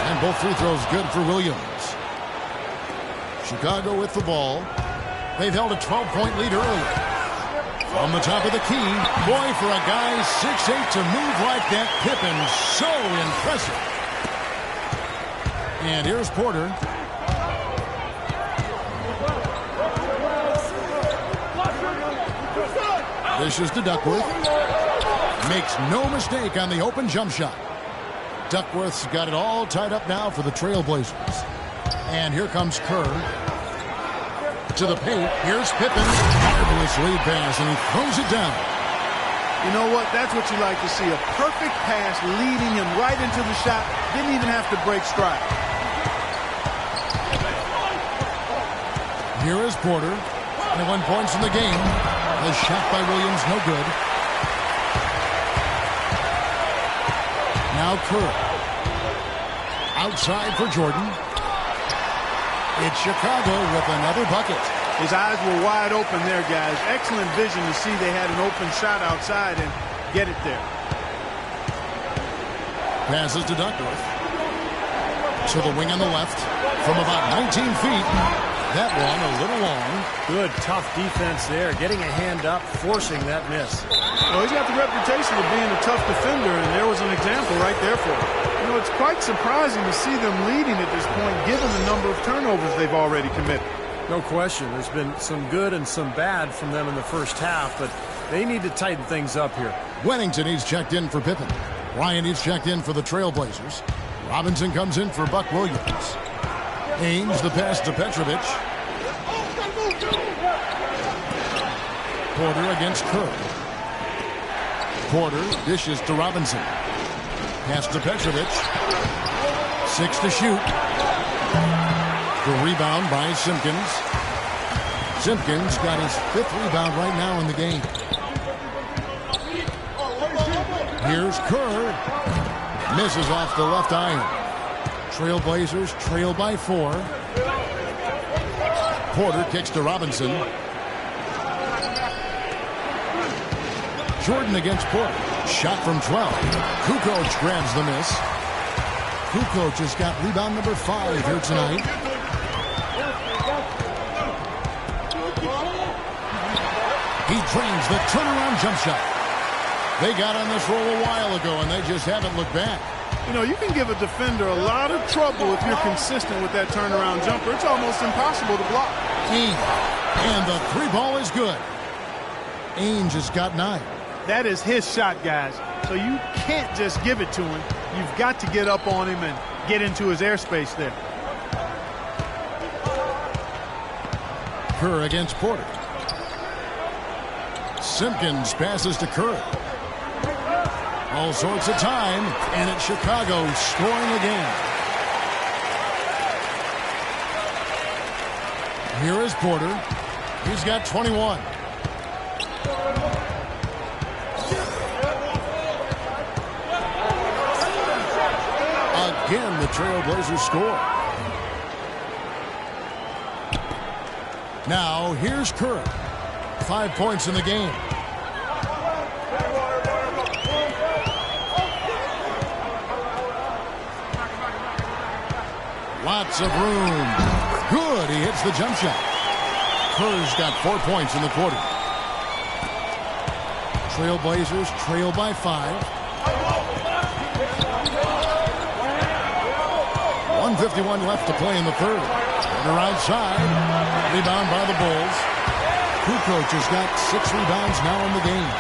And both free throws good for Williams. Chicago with the ball. They've held a 12-point lead earlier. From the top of the key, boy, for a guy 6'8" to move like that, Pippen, so impressive. And here's Porter. This is to Duckworth. Makes no mistake on the open jump shot. Duckworth's got it all tied up now for the Trailblazers. And here comes Kerr. To the paint. Here's Pippen. Marvelous lead pass, and he throws it down. You know what? That's what you like to see. A perfect pass leading him right into the shot. Didn't even have to break stride. Here is Porter. 21 points in the game. The shot by Williams, no good. Now Kerr. Outside for Jordan. It's Chicago with another bucket. His eyes were wide open there, guys. Excellent vision to see they had an open shot outside and get it there. Passes to Duckworth. To the wing on the left. From about 19 feet. That one a little long. Good, tough defense there. Getting a hand up, forcing that miss. Well, he's got the reputation of being a tough defender, and there was an example right there for him. You know, it's quite surprising to see them leading at this point, given the number of turnovers they've already committed. No question. There's been some good and some bad from them in the first half, but they need to tighten things up here. Wennington, he's checked in for Pippen. Ryan, he's checked in for the Trailblazers. Robinson comes in for Buck Williams. Ainge, the pass to Petrovic. Porter against Kerr. Porter dishes to Robinson. Pass to Petrovic. 6 to shoot. The rebound by Simpkins. Simpkins got his 5th rebound right now in the game. Here's Kerr. Misses off the left iron. Trailblazers trail by 4. Porter kicks to Robinson. Jordan against Porter. Shot from 12. Kukoc grabs the miss. Kukoc has got rebound number 5 here tonight. He drains the turnaround jump shot. They got on this roll a while ago, and they just haven't looked back. You know, you can give a defender a lot of trouble if you're consistent with that turnaround jumper. It's almost impossible to block. Ainge. And the 3 ball is good. Ainge has got 9. That is his shot, guys. So you can't just give it to him. You've got to get up on him and get into his airspace there. Kerr against Porter. Simpkins passes to Kerr. All sorts of time, and it's Chicago scoring again. Here is Porter. He's got 21. Again, the Trailblazers score. Now, here's Kerr. 5 points in the game. Lots of room. Good. He hits the jump shot. Kerr's got 4 points in the quarter. Trailblazers trail by 5. 1:51 left to play in the third. They're outside. Rebound by the Bulls. Kukoc has got 6 rebounds now in the game.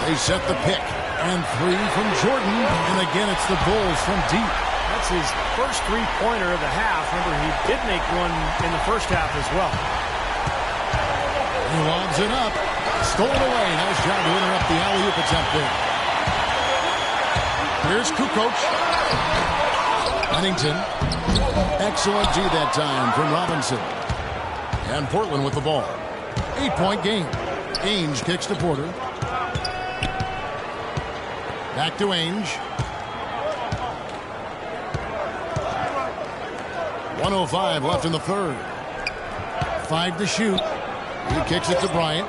They set the pick. And 3 from Jordan. And again, it's the Bulls from deep. That's his first three-pointer of the half. Remember, he did make one in the first half as well. He lobs it up. Stolen away. Nice job to interrupt the alley-oop attempt there. Here's Kukoc. Huntington. Excellent D that time from Robinson. And Portland with the ball. 8-point game. Ainge kicks to Porter. Back to Ainge. 1:05 left in the third. 5 to shoot. He kicks it to Bryant.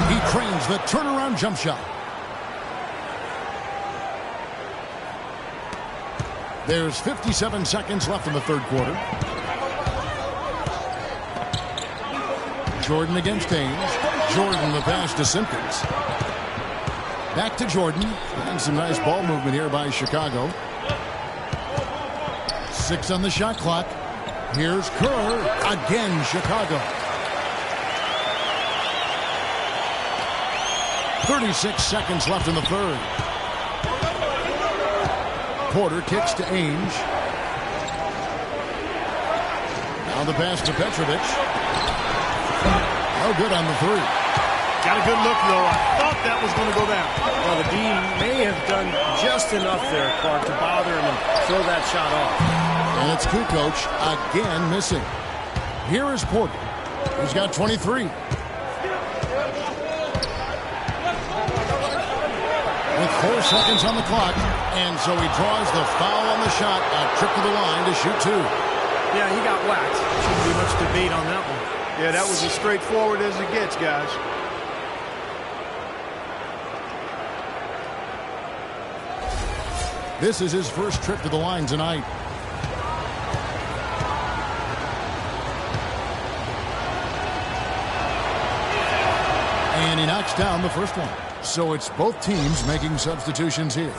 He trains the turnaround jump shot. There's 57 seconds left in the third quarter. Jordan against Ainge. Jordan the pass to Simpkins. Back to Jordan. And some nice ball movement here by Chicago. 6 on the shot clock. Here's Kerr. Again, Chicago. 36 seconds left in the third. Porter kicks to Ainge. Now the pass to Petrovic. No good on the three. Got a good look, though. I thought that was going to go down. Well, the D may have done just enough there, Clark, to bother him and throw that shot off. And it's Kukoc again missing. Here is Porter. He's got 23. With 4 seconds on the clock, and so he draws the foul on the shot. A trip to the line to shoot 2. Yeah, he got whacked. Shouldn't be much debate on that one. Yeah, that was as straightforward as it gets, guys. This is his first trip to the line tonight. And he knocks down the first one. So it's both teams making substitutions here.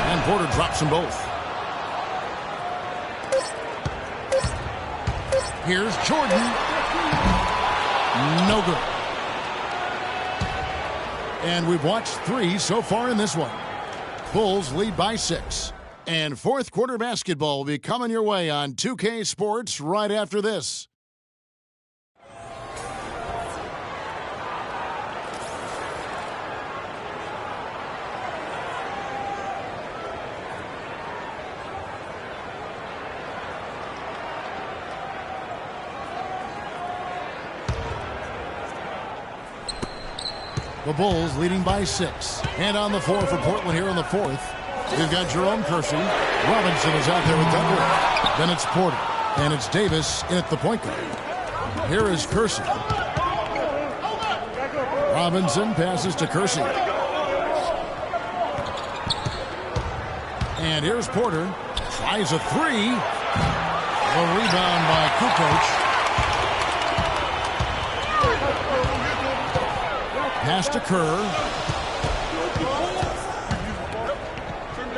And Porter drops them both. Here's Jordan. No good. And we've watched 3 so far in this one. Bulls lead by 6. And fourth quarter basketball will be coming your way on 2K Sports right after this. The Bulls leading by 6. And on the floor for Portland here in the fourth. We've got Jerome Kersey. Robinson is out there with Duckworth. Then it's Porter. And it's Davis in at the point guard. Here is Kersey. Robinson passes to Kersey. And here's Porter. Tries a 3. The rebound by Kukoc. Pass to Kerr.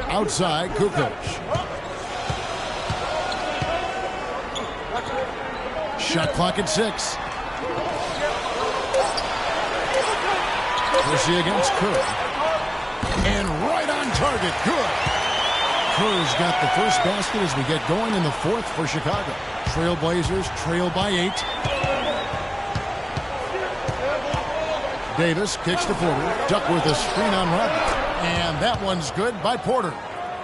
Outside, Kukoc. Shot clock at 6. Kersey against Kerr. And right on target. Good. Kerr's got the first basket as we get going in the fourth for Chicago. Trailblazers trail by 8. Davis kicks to Porter. Duckworth a screen on Rodney. And that one's good by Porter.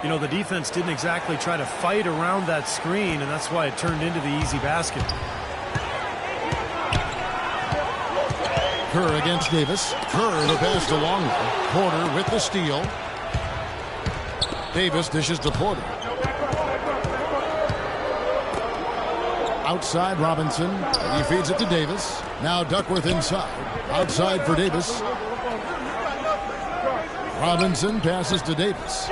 You know, the defense didn't exactly try to fight around that screen, and that's why it turned into the easy basket. Kerr against Davis. Kerr the pass to Longley. Porter with the steal. Davis dishes to Porter. Outside Robinson. He feeds it to Davis. Now Duckworth inside. Outside for Davis. Robinson passes to Davis.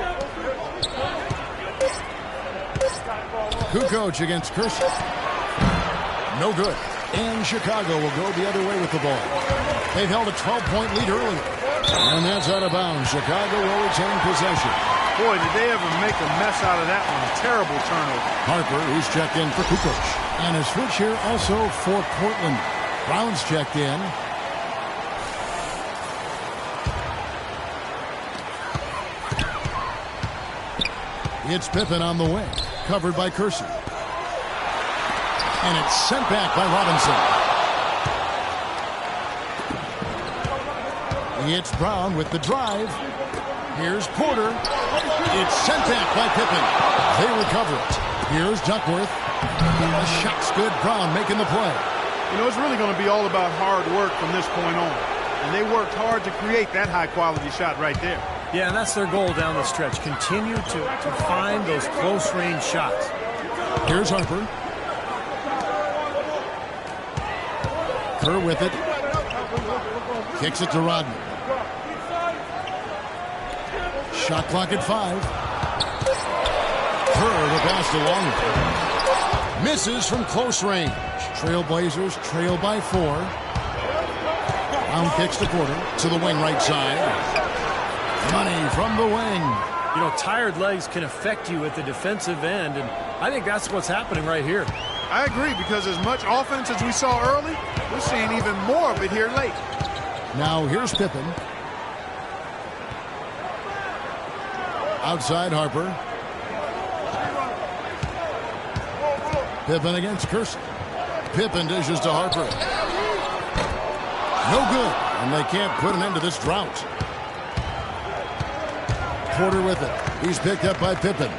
Kukoc against Kersey. No good. And Chicago will go the other way with the ball. They've held a 12-point lead earlier. And that's out of bounds. Chicago will retain possession. Boy, did they ever make a mess out of that one. A terrible turnover. Harper, who's checked in for Kukoc. And a switch here also for Portland. Brown's checked in. It's Pippen on the wing. Covered by Kersey. And it's sent back by Robinson. It's Brown with the drive. Here's Porter. It's sent back by Pippen. They recover it. Here's Duckworth. The shot's good. Brown making the play. You know, it's really going to be all about hard work from this point on. And they worked hard to create that high-quality shot right there. Yeah, and that's their goal down the stretch. Continue to find those close-range shots. Here's Harper. Kerr with it. Kicks it to Rodman. Shot clock at 5. Kerr the pass to Longley. Misses from close range. Trailblazers trail by 4. Brown kicks to Porter to the wing right side. Money from the wing. You know, tired legs can affect you at the defensive end, and I think that's what's happening right here. I agree, because as much offense as we saw early, we're seeing even more of it here late. Now here's Pippen. Outside Harper. Pippen against Kersey. Pippen dishes to Harper. No good, and they can't put an end to this drought. Porter with it. He's picked up by Pippen.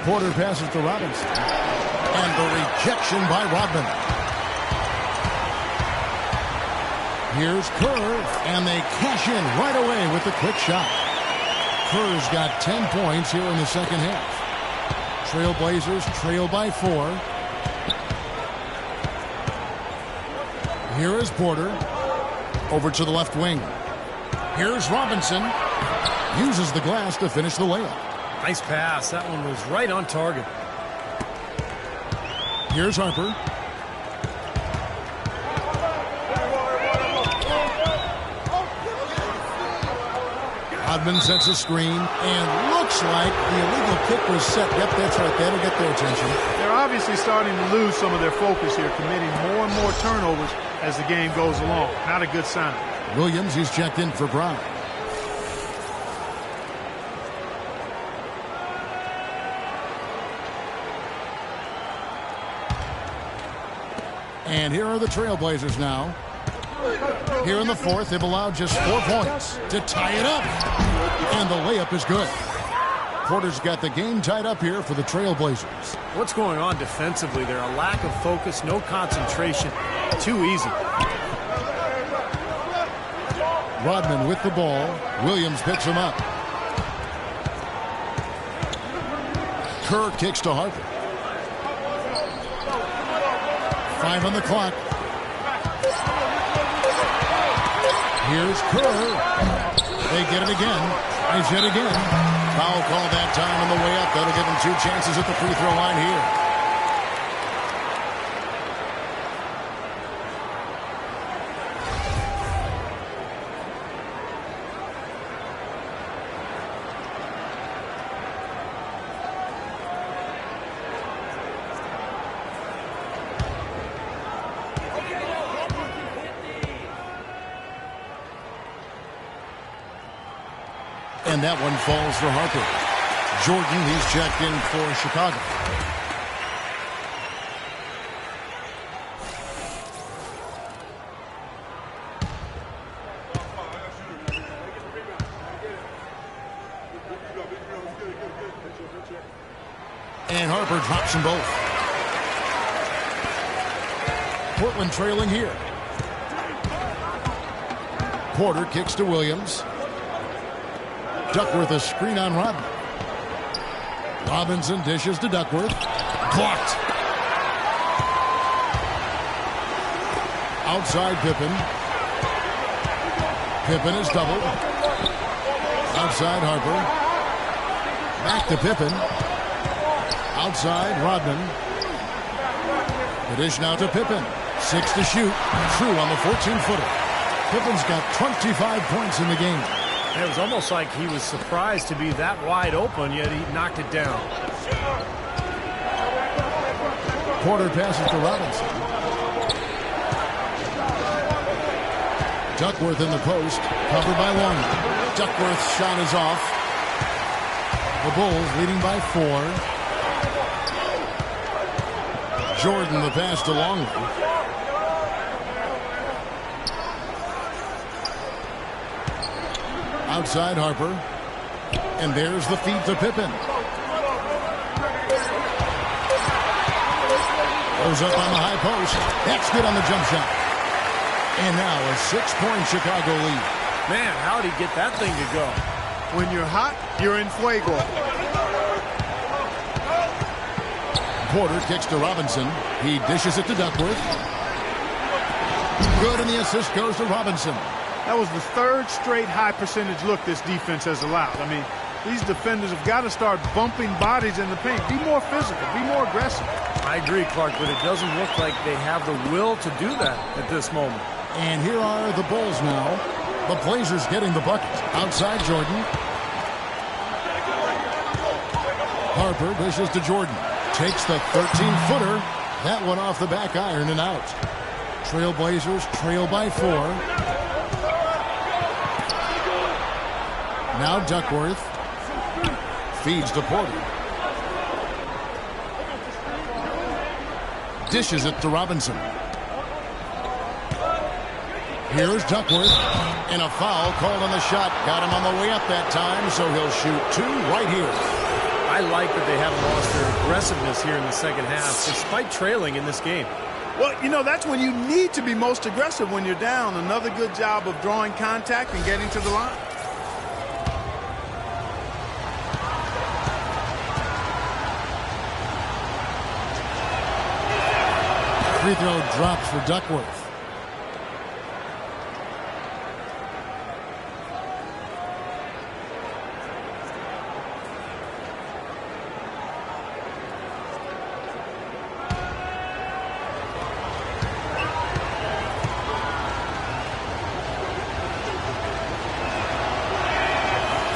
Porter passes to Robinson. And the rejection by Rodman. Here's Kerr, and they cash in right away with the quick shot. Kerr's got 10 points here in the second half. Trailblazers trail by 4. Here is Porter. Over to the left wing. Here's Robinson. Uses the glass to finish the layup. Nice pass. That one was right on target. Here's Harper. Rodman sets a screen, and looks like the illegal kick was set. Yep, that's right. That'll get their attention. They're obviously starting to lose some of their focus here, committing more and more turnovers as the game goes along. Not a good sign. Williams, he's checked in for Brown. And here are the Trailblazers now. Here in the fourth, they've allowed just 4 points to tie it up. And the layup is good. Porter's got the game tied up here for the Trailblazers. What's going on defensively there? A lack of focus, no concentration. Too easy. Rodman with the ball. Williams picks him up. Kerr kicks to Harper. 5 on the clock. Here's Kerr. They get it again. Tries yet again. Foul call that time on the way up. That'll give him 2 chances at the free throw line here. And that one falls for Harper. Jordan, he's checked in for Chicago. And Harper drops them both. Portland trailing here. Porter kicks to Williams. Duckworth a screen on Rodman. Robinson dishes to Duckworth. Blocked. Outside Pippen. Pippen is doubled. Outside Harper. Back to Pippen. Outside Rodman. The dish now to Pippen. 6 to shoot. True on the 14-footer. Pippen's got 25 points in the game. It was almost like he was surprised to be that wide open, yet he knocked it down. Porter passes to Robinson. Duckworth in the post, covered by Longley. Duckworth's shot is off. The Bulls leading by 4. Jordan the pass to Longley. Outside Harper. And there's the feed to Pippen. Goes up on the high post. That's good on the jump shot. And now a 6-point Chicago lead. Man, how'd he get that thing to go? When you're hot, you're in fuego. Porter kicks to Robinson. He dishes it to Duckworth. Good, and the assist goes to Robinson. That was the 3rd straight high percentage look this defense has allowed. I mean, these defenders have got to start bumping bodies in the paint. Be more physical. Be more aggressive. I agree, Clark, but it doesn't look like they have the will to do that at this moment. And here are the Bulls now. The Blazers getting the bucket. Outside Jordan. Harper dishes to Jordan. Takes the 13-footer. That one off the back iron and out. Trailblazers trail by 4. Now Duckworth. Feeds to Porter. Dishes it to Robinson. Here's Duckworth. And a foul called on the shot. Got him on the way up that time, so he'll shoot 2 right here. I like that they haven't lost their aggressiveness here in the second half, despite trailing in this game. Well, you know, that's when you need to be most aggressive when you're down. Another good job of drawing contact and getting to the line. Free throw drops for Duckworth.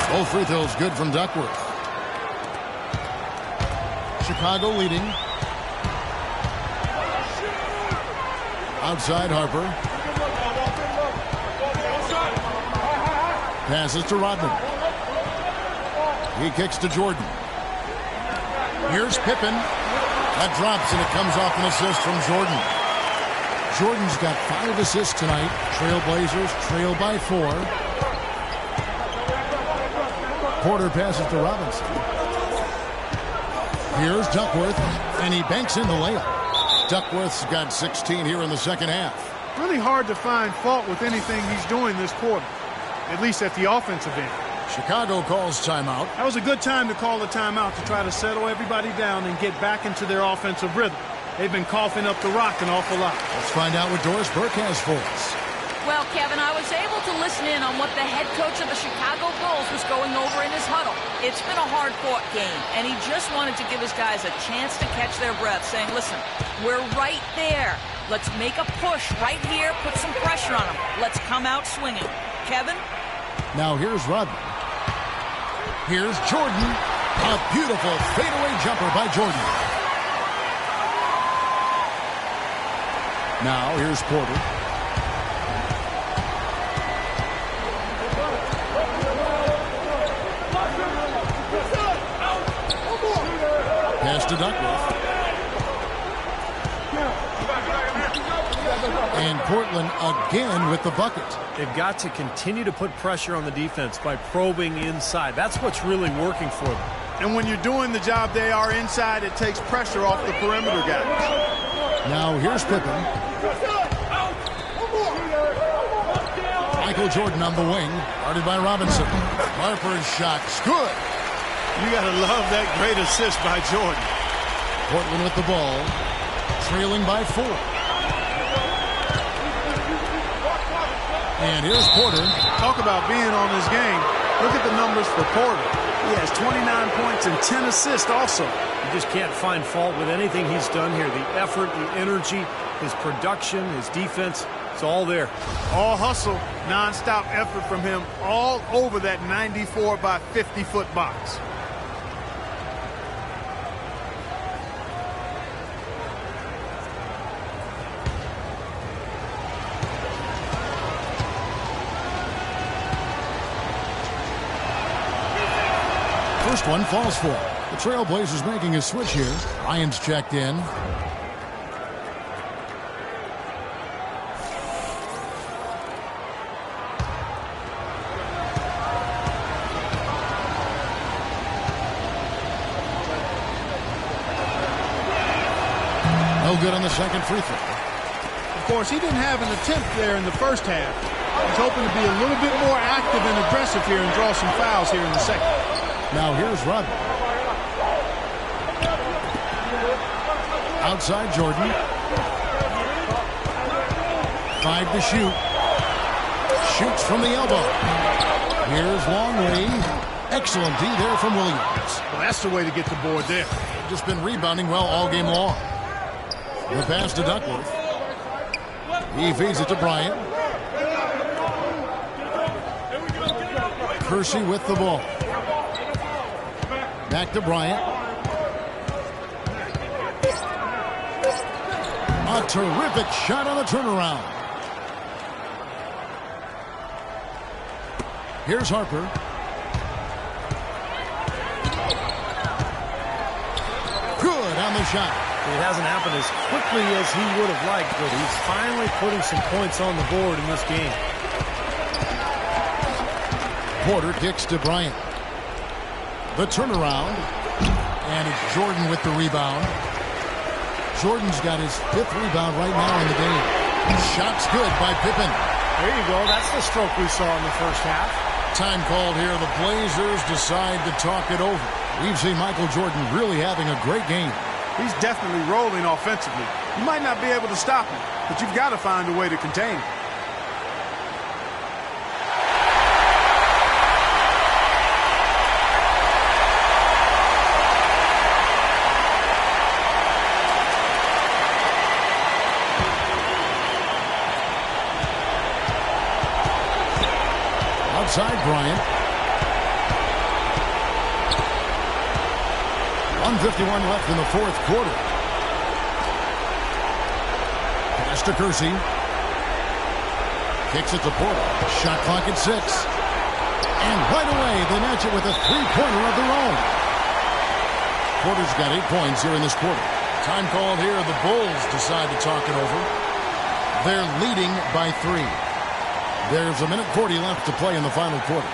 Both free throws good from Duckworth. Chicago leading. Outside Harper. Passes to Rodman. He kicks to Jordan. Here's Pippen. That drops and it comes off an assist from Jordan. Jordan's got 5 assists tonight. Trailblazers trail by 4. Porter passes to Robinson. Here's Duckworth, and he banks in the layup. Duckworth's got 16 here in the second half. Really hard to find fault with anything he's doing this quarter, at least at the offensive end. Chicago calls timeout. That was a good time to call the timeout to try to settle everybody down and get back into their offensive rhythm. They've been coughing up the rock an awful lot. Let's find out what Doris Burke has for us. Well, Kevin, I was able to listen in on what the head coach of the Chicago Bulls was going over in his huddle. It's been a hard-fought game, and he just wanted to give his guys a chance to catch their breath, saying, listen, we're right there. Let's make a push right here, put some pressure on them. Let's come out swinging. Kevin? Now here's Rodman. Here's Jordan. A beautiful fadeaway jumper by Jordan. Now here's Porter. Pass to Duckworth. And Portland again with the bucket. They've got to continue to put pressure on the defense by probing inside. That's what's really working for them. And when you're doing the job they are inside, it takes pressure off the perimeter guys. Now here's Pippen. Michael Jordan on the wing, guarded by Robinson. Harper's shot's good. You got to love that great assist by Jordan. Portland with the ball, trailing by 4. And here's Porter. Talk about being on his game. Look at the numbers for Porter. He has 29 points and 10 assists also. You just can't find fault with anything he's done here. The effort, the energy, his production, his defense. It's all there. All hustle, nonstop effort from him all over that 94 by 50-foot box. First one falls for. The Trailblazers making a switch here. Ryan's checked in. No good on the second free throw. Of course, he didn't have an attempt there in the first half. He's hoping to be a little bit more active and aggressive here and draw some fouls here in the second. Now here's Rudd. Outside Jordan. 5 to shoot. Shoots from the elbow. Here's Longley. Excellent D there from Williams. Well, that's the way to get the board there. Just been rebounding well all game long. The pass to Duckworth. He feeds it to Bryant. Kersey with the ball. Back to Bryant. A terrific shot on the turnaround. Here's Harper. Good on the shot. It hasn't happened as quickly as he would have liked, but he's finally putting some points on the board in this game. Porter kicks to Bryant. The turnaround. And it's Jordan with the rebound. Jordan's got his 5th rebound right now in the game. Shot's good by Pippen. There you go. That's the stroke we saw in the first half. Time called here. The Blazers decide to talk it over. We've seen Michael Jordan really having a great game. He's definitely rolling offensively. You might not be able to stop him, but you've got to find a way to contain him. Outside Bryant. 1:51 left in the 4th quarter. Pass to Kersey. Kicks it to Porter. Shot clock at 6. And right away they match it with a 3-pointer of their own. Porter's got 8 points here in this quarter. Time called here. The Bulls decide to talk it over. They're leading by 3. There's 1:40 left to play in the final quarter.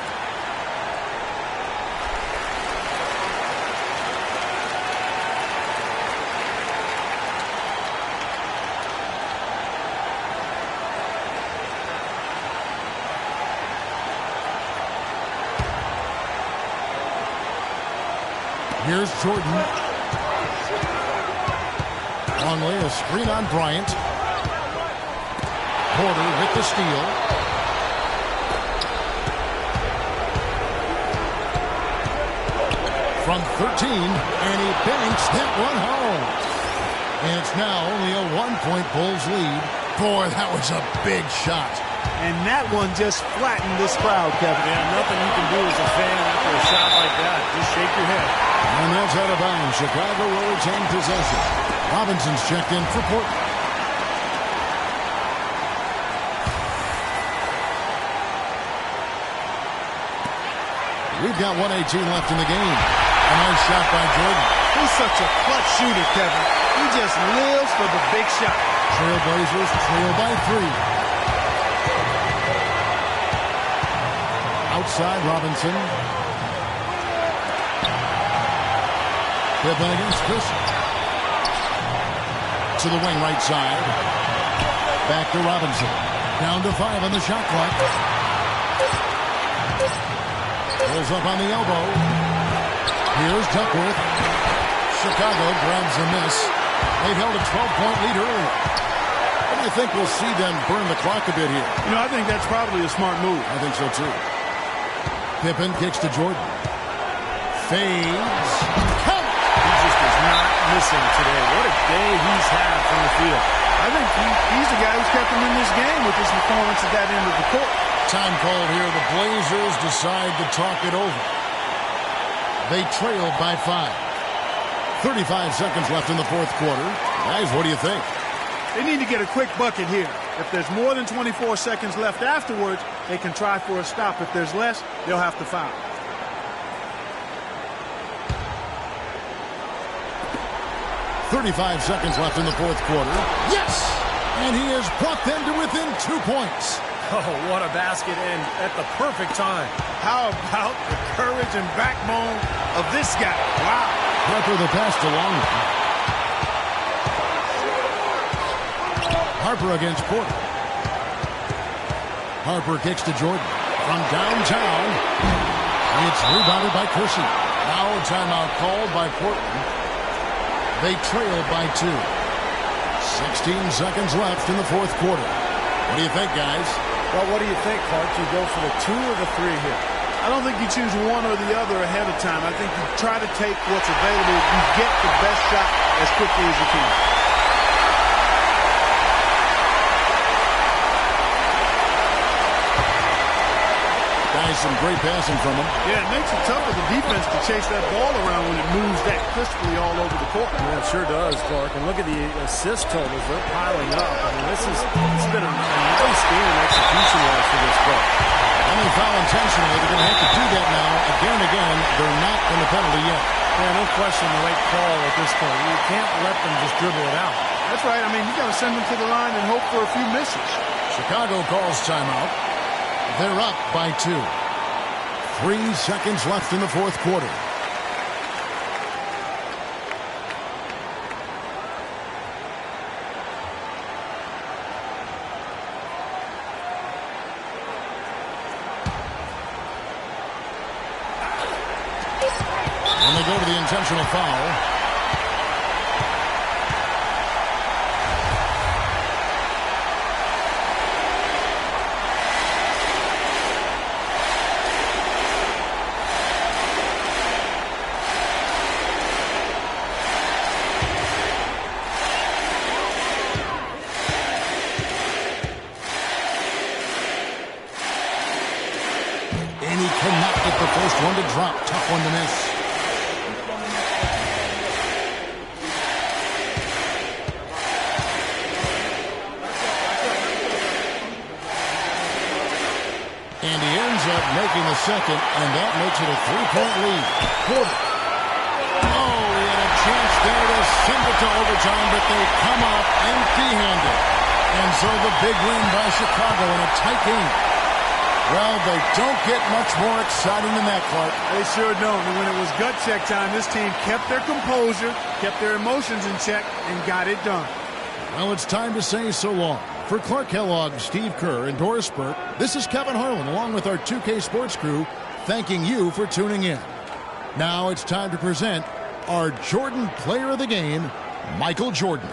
Here's Jordan. Longley, a screen on Bryant. Porter with the steal. From 13, and he banks that one home. And it's now only a 1-point Bulls lead. Boy, that was a big shot. And that one just flattened this crowd, Kevin. Yeah, nothing you can do as a fan after a shot like that. Just shake your head. And that's out of bounds. Chicago will retain possession. Robinson's checked in for Portland. We've got 1:18 left in the game. A nice shot by Jordan. He's such a clutch shooter, Kevin. He just lives for the big shot. Trailblazers trail by 3. Outside Robinson. Pippen against Kersey. To the wing right side. Back to Robinson. Down to 5 on the shot clock. Pulls up on the elbow. Here's Duckworth. Chicago grabs a miss. They've held a 12-point lead earlier. What do you think we'll see them burn the clock a bit here? You know, I think that's probably a smart move. I think so, too. Pippen kicks to Jordan. Fades. Count! He just is not missing today. What a day he's had from the field. I think he's the guy who's kept them in this game with his performance at that end of the court. Time called here. The Blazers decide to talk it over. They trailed by 5. 35 seconds left in the fourth quarter. Guys, what do you think? They need to get a quick bucket here. If there's more than 24 seconds left afterwards, they can try for a stop. If there's less, they'll have to foul. .35 seconds left in the fourth quarter. Yes! And he has brought them to within 2 points. Oh, what a basket and at the perfect time. How about the courage and backbone of this guy? Wow. Harper the pass to Longman. Harper against Porter. Harper kicks to Jordan. From downtown. It's rebounded by Kersey. Now a timeout called by Portland. They trail by 2. 16 seconds left in the fourth quarter. What do you think, guys? Well, what do you think, Clark? You go for the 2 or the 3 here? I don't think you choose one or the other ahead of time. I think you try to take what's available. You get the best shot as quickly as you can. Guys, some great passing from him. Yeah, it makes it tough for the defense to chase that ball around when it moves that crisply all over the court. Yeah, it sure does, Clark. And look at the assist totals. They're piling up. I mean, this has been a nice game in execution-wise for this club. And they foul intentionally. They're going to have to do that now. Again and again, they're not in the penalty yet. Yeah, no question the right call at this point. You can't let them just dribble it out. That's right. I mean, you got to send them to the line and hope for a few misses. Chicago calls timeout. They're up by 2. 3 seconds left in the fourth quarter. And they go to the intentional foul. And he cannot get the first one to drop. Tough one to miss. And he ends up making the second, and that makes it a 3-point lead. Porter. Oh, he had a chance there to send it to overtime, but they come out empty-handed. And so the big win by Chicago in a tight game. Well, they don't get much more exciting than that, Clark. They sure don't. And when it was gut check time, this team kept their composure, kept their emotions in check, and got it done. Well, it's time to say so long. For Clark Kellogg, Steve Kerr, and Doris Burke, this is Kevin Harlan, along with our 2K Sports crew, thanking you for tuning in. Now it's time to present our Jordan Player of the Game, Michael Jordan.